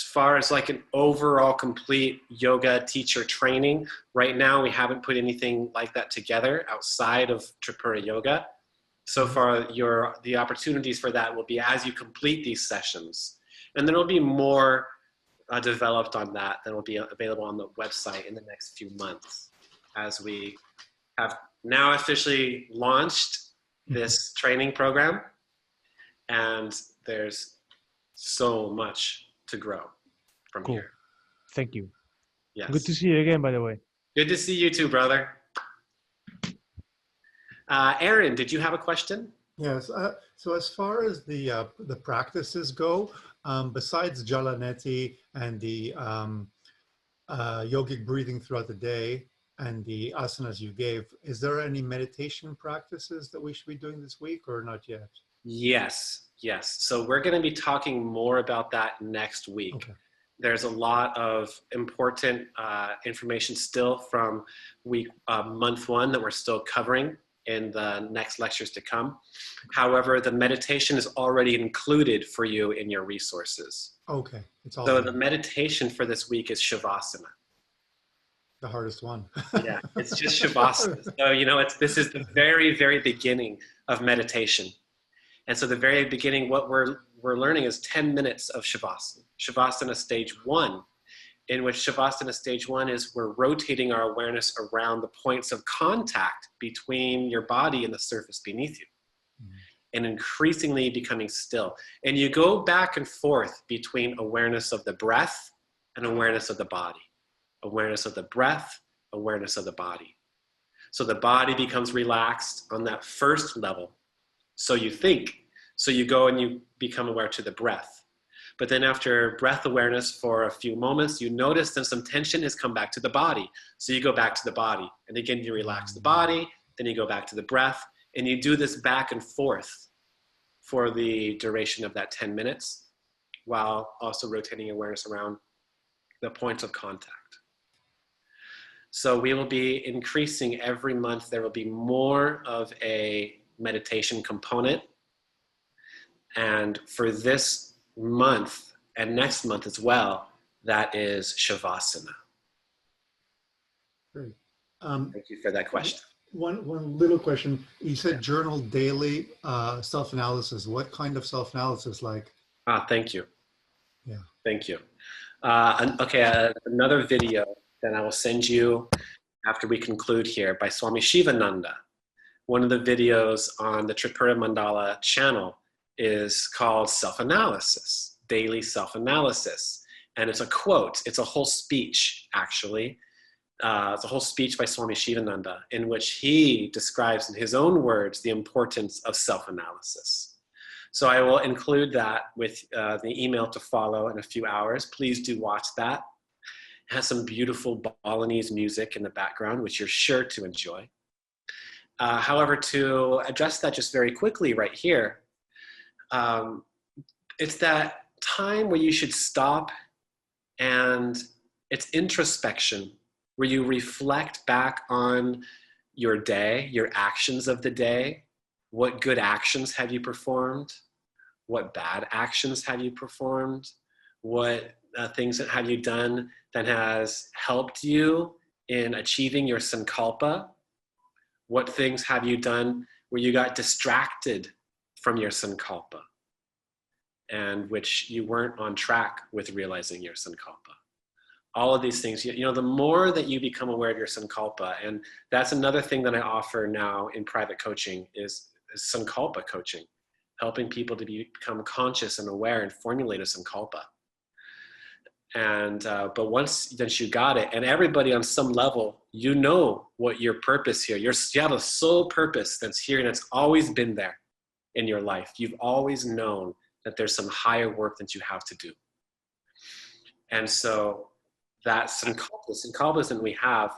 far as like an overall complete yoga teacher training, right now we haven't put anything like that together outside of Tripura Yoga. So far, the opportunities for that will be as you complete these sessions. And there will be more developed on that will be available on the website in the next few months, as we have now officially launched this training program. And there's so much to grow from here.
Thank you.
Yes.
Good to see you again, by the way.
Good to see you too, brother. Aaron, did you have a question?
Yes. So as far as the practices go, besides Jalaneti and the yogic breathing throughout the day and the asanas you gave, is there any meditation practices that we should be doing this week or not yet?
Yes. So we're going to be talking more about that next week.
Okay.
There's a lot of important information still from month 1 that we're still covering in the next lectures to come. However, the meditation is already included for you in your resources.
Okay. It's all
So the meditation for this week is Shavasana.
the hardest one.
Yeah, it's just Shavasana. So, this is the very, very beginning of meditation. And so the very beginning, what we're learning is 10 minutes of Shavasana. Shavasana stage 1, in which Shavasana stage 1 is we're rotating our awareness around the points of contact between your body and the surface beneath you, and increasingly becoming still. And you go back and forth between awareness of the breath and awareness of the body. Awareness of the breath, awareness of the body. So the body becomes relaxed on that first level. So you think, so you go and you become aware to the breath. But then after breath awareness for a few moments, you notice that some tension has come back to the body. So you go back to the body, and again, you relax the body, then you go back to the breath, and you do this back and forth for the duration of that 10 minutes, while also rotating awareness around the points of contact. So we will be increasing every month. There will be more of a meditation component. And for this month and next month as well, that is Shavasana.
Great.
Thank you for that question.
One little question. You said journal daily self-analysis. What kind of self-analysis like?
Thank you.
Yeah.
Thank you. Another video that I will send you after we conclude here by Swami Shivananda. One of the videos on the Tripura Mandala channel is called Self-Analysis, Daily Self-Analysis. And it's a quote, it's a whole speech, actually. It's a whole speech by Swami Shivananda in which he describes in his own words the importance of self-analysis. So I will include that with the email to follow in a few hours. Please do watch that. It has some beautiful Balinese music in the background, which you're sure to enjoy. However, to address that just very quickly right here, it's that time where you should stop, and it's introspection, where you reflect back on your day, your actions of the day. What good actions have you performed? What bad actions have you performed? What things that have you done that has helped you in achieving your sankalpa? What things have you done where you got distracted from your sankalpa? and which you weren't on track with realizing your sankalpa. All of these things, you know, the more that you become aware of your sankalpa, and that's another thing that I offer now in private coaching is sankalpa coaching, helping people to become conscious and aware and formulate a sankalpa. And but once you got it, and everybody on some level, you know what your purpose here, you have a soul purpose that's here and it's always been there in your life. You've always known that there's some higher work that you have to do. And so that sankalpas that we have,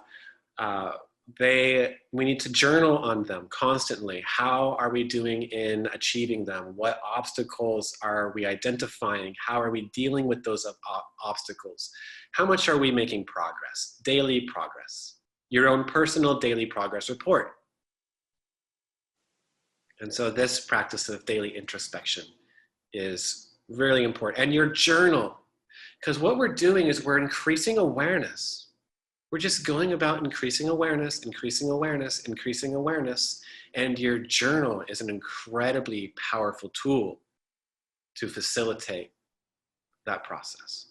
we need to journal on them constantly. How are we doing in achieving them? What obstacles are we identifying? How are we dealing with those obstacles? How much are we making progress? Daily progress. Your own personal daily progress report. And so this practice of daily introspection is really important. And your journal, because what we're doing is we're increasing awareness. We're just going about increasing awareness, increasing awareness, increasing awareness. And your journal is an incredibly powerful tool to facilitate that process.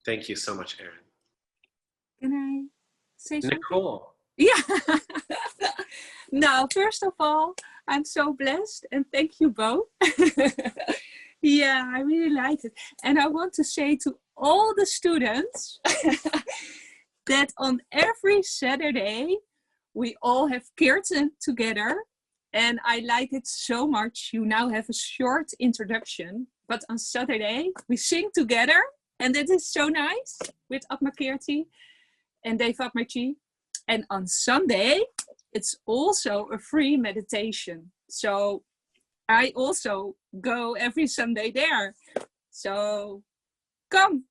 Thank you so much, Erin.
Can I say something?
Nicole.
Yeah. Now, first of all, I'm so blessed and thank you both. Yeah, I really liked it. And I want to say to all the students that on every Saturday, we all have Kirtan together. And I like it so much. You now have a short introduction, but on Saturday, we sing together. And it is so nice with Atma Kirti and Devatmachi. And on Sunday, it's also a free meditation. So I also go every Sunday there. So come.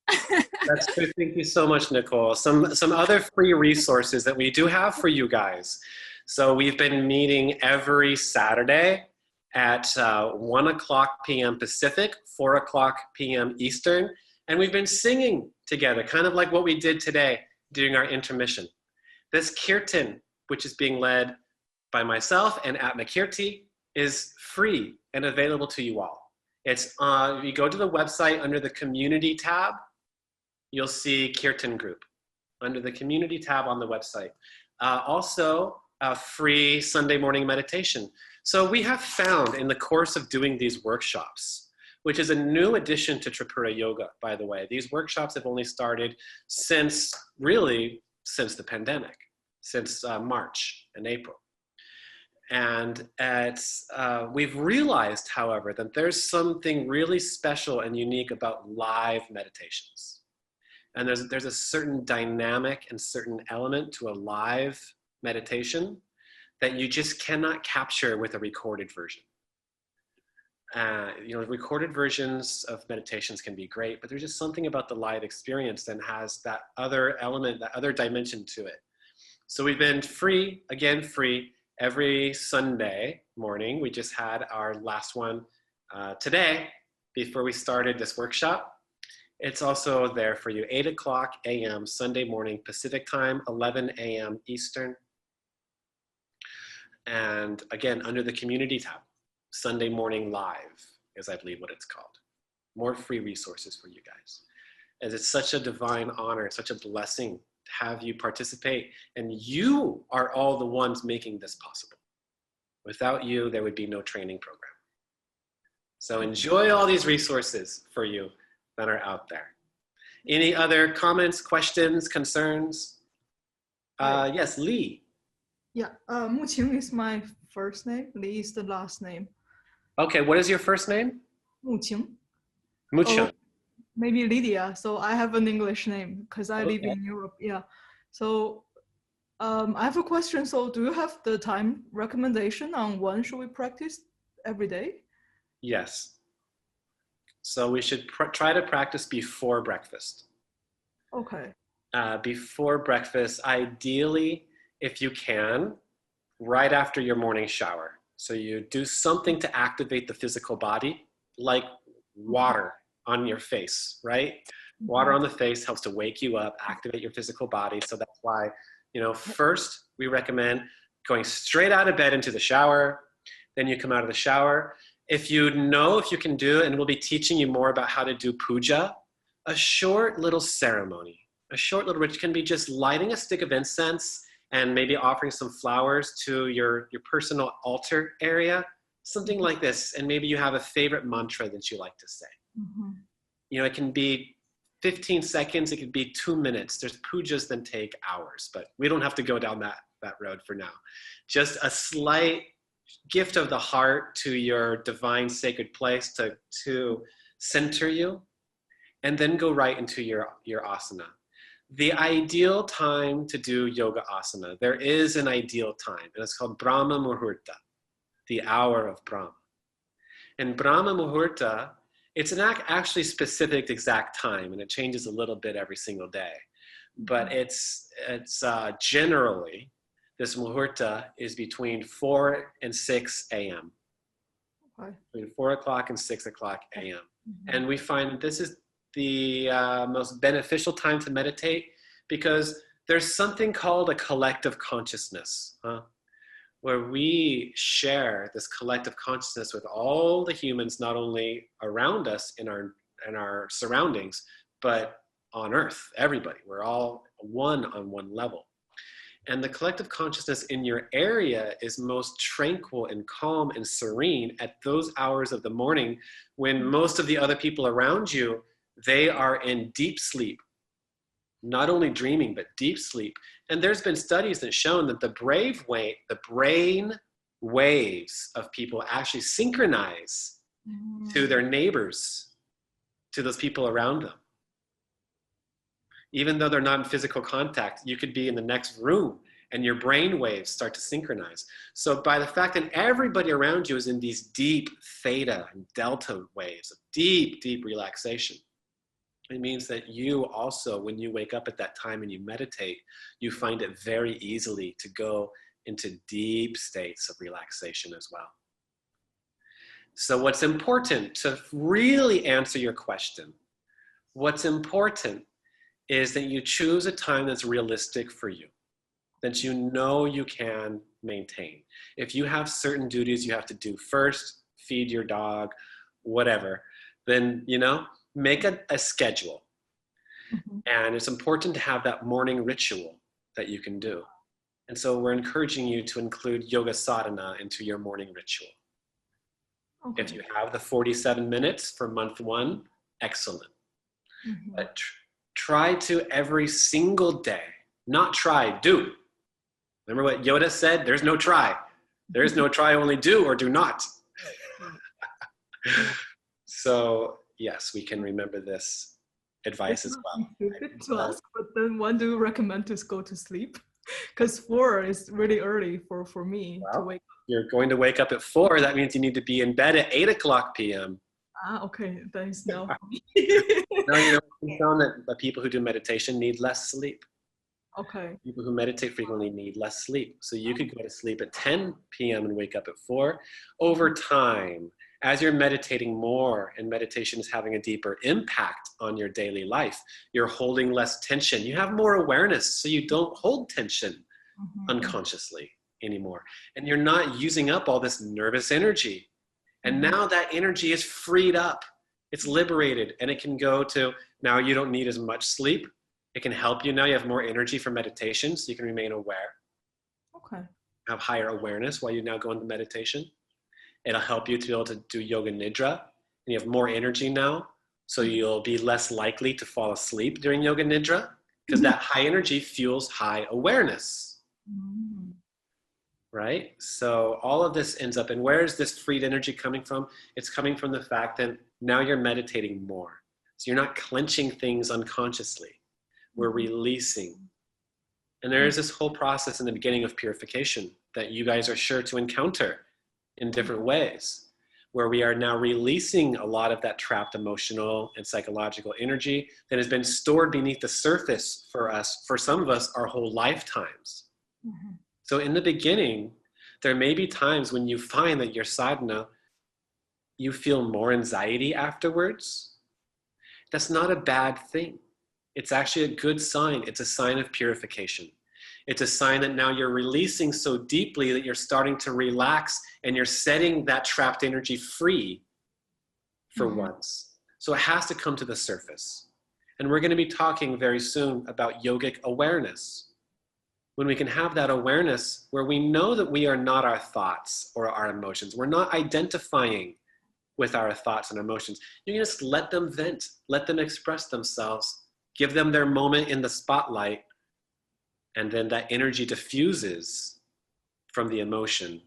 That's good. Thank you so much, Nicole. Some other free resources that we do have for you guys. So we've been meeting every Saturday at 1 o'clock p.m. Pacific, 4 o'clock p.m. Eastern. And we've been singing together, kind of like what we did today during our intermission. This Kirtan, which is being led by myself and Atma Kirti, is free and available to you all. It's if you go to the website under the community tab, you'll see Kirtan group under the community tab on the website. Also, a free Sunday morning meditation. So we have found in the course of doing these workshops, which is a new addition to Tripura Yoga, by the way. These workshops have only started since the pandemic, since March and April. And we've realized, however, that there's something really special and unique about live meditations. And there's a certain dynamic and certain element to a live meditation that you just cannot capture with a recorded version. Recorded versions of meditations can be great, but there's just something about the live experience that has that other element, that other dimension to it. So we've been free, every Sunday morning. We just had our last one today before we started this workshop. It's also there for you, 8 o'clock a.m. Sunday morning Pacific time, 11 a.m. Eastern. And again, under the community tab, Sunday morning live is, I believe, what it's called. More free resources for you guys. As it's such a divine honor, such a blessing to have you participate, and you are all the ones making this possible. Without you, there would be no training program. So enjoy all these resources for you that are out there. Any other comments, questions, concerns? Yes, Lee.
Yeah, Muqing is my first name. Li is the last name.
Okay, what is your first name?
Muqing.
Muqing.
Maybe Lydia. So I have an English name because I live in Europe. Yeah. So I have a question. So do you have the time recommendation on when should we practice every day?
Yes. So we should try to practice before breakfast.
Okay.
Before breakfast, ideally, if you can, right after your morning shower. So you do something to activate the physical body, like water on your face, right? Water on the face helps to wake you up, activate your physical body. So that's why, first we recommend going straight out of bed into the shower. Then you come out of the shower if you can do, and we'll be teaching you more about how to do puja, a short little ceremony, a short little ritual can be just lighting a stick of incense and maybe offering some flowers to your personal altar area, something like this. And maybe you have a favorite mantra that you like to say.
Mm-hmm.
You know, it can be 15 seconds, it could be 2 minutes. There's pujas that take hours, but we don't have to go down that road for now. Just a slight gift of the heart to your divine sacred place to center you, and then go right into your asana. The ideal time to do yoga asana, there is an ideal time, and it's called Brahma Muhurta, the hour of Brahma. And Brahma Muhurta, it's an actually specific exact time, and it changes a little bit every single day. But it's generally, this Muhurta is between 4 and 6 a.m.
Okay.
Between 4 o'clock and 6 o'clock a.m.
Mm-hmm.
And we find that this is the most beneficial time to meditate, because there's something called a collective consciousness, where we share this collective consciousness with all the humans, not only around us in our surroundings, but on earth, everybody. We're all one on one level. And the collective consciousness in your area is most tranquil and calm and serene at those hours of the morning when most of the other people around you, they are in deep sleep, not only dreaming, but deep sleep. And there's been studies that shown that the brain waves of people actually synchronize to their neighbors, to those people around them. Even though they're not in physical contact, you could be in the next room and your brain waves start to synchronize. So by the fact that everybody around you is in these deep theta and delta waves of deep, deep relaxation, it means that you also, when you wake up at that time and you meditate, you find it very easily to go into deep states of relaxation as well. So what's important to really answer your question, what's important is that you choose a time that's realistic for you, that you know you can maintain. If you have certain duties you have to do first, feed your dog, whatever, then, make a schedule.
Mm-hmm.
And it's important to have that morning ritual that you can do. And so we're encouraging you to include yoga sadhana into your morning ritual.
Okay.
If you have the 47 minutes for month 1, excellent.
Mm-hmm.
But try to every single day, not try, do. Remember what Yoda said? There's no try. There's no try, only do or do not. So yes, we can remember this advice as well.
Stupid to ask, but then when do you recommend to go to sleep? Because 4 is really early for me to wake up.
You're going to wake up at 4. That means you need to be in bed at 8 o'clock p.m.
Okay, that is no.
No, we found that people who do meditation need less sleep.
Okay.
People who meditate frequently need less sleep. So you could go to sleep at 10 p.m. and wake up at 4. Over time, as you're meditating more and meditation is having a deeper impact on your daily life, you're holding less tension. You have more awareness, so you don't hold tension unconsciously anymore. And you're not using up all this nervous energy. And now that energy is freed up. It's liberated, and it can go to, now you don't need as much sleep. It can help you now. You have more energy for meditation, so you can remain aware.
Okay.
Have higher awareness while you now go into meditation. It'll help you to be able to do yoga nidra, and you have more energy now, so you'll be less likely to fall asleep during yoga nidra, because that high energy fuels high awareness. Right? So all of this ends up, and where is this freed energy coming from? It's coming from the fact that now you're meditating more. So you're not clenching things unconsciously. We're releasing. And there is this whole process in the beginning of purification that you guys are sure to encounter in different ways, where we are now releasing a lot of that trapped emotional and psychological energy that has been stored beneath the surface for us, for some of us, our whole lifetimes. So in the beginning, there may be times when you find that your sadhana, you feel more anxiety afterwards. That's not a bad thing. It's actually a good sign. It's a sign of purification. It's a sign that now you're releasing so deeply that you're starting to relax and you're setting that trapped energy free for once. So it has to come to the surface. And we're going to be talking very soon about yogic awareness. When we can have that awareness where we know that we are not our thoughts or our emotions. We're not identifying with our thoughts and emotions. You can just let them vent, let them express themselves, give them their moment in the spotlight, and then that energy diffuses from the emotion.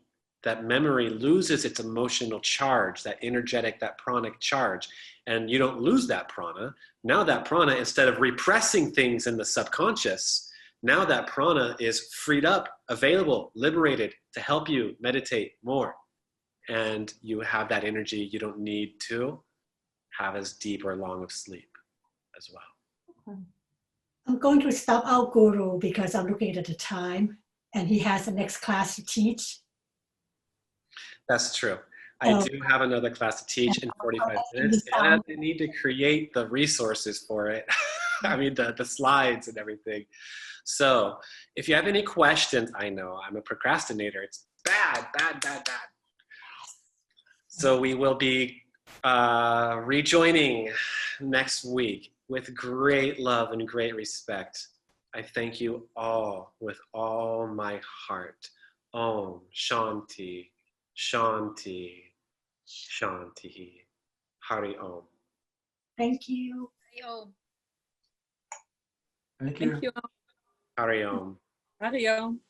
That memory loses its emotional charge, that energetic, that pranic charge, and you don't lose that prana. Now that prana, instead of repressing things in the subconscious, now that prana is freed up, available, liberated to help you meditate more. And you have that energy you don't need to have as deep or long of sleep as well.
I'm going to stop our guru because I'm looking at the time and he has the next class to teach.
That's true. I do have another class to teach in 45 minutes, and I need to create the resources for it. I mean, the slides and everything. So if you have any questions, I know I'm a procrastinator. It's bad. So we will be rejoining next week with great love and great respect. I thank you all with all my heart. Om Shanti, Shanti, Shanti. Hari Om.
Thank you.
Thank you.
Hari Om.
Hari Om.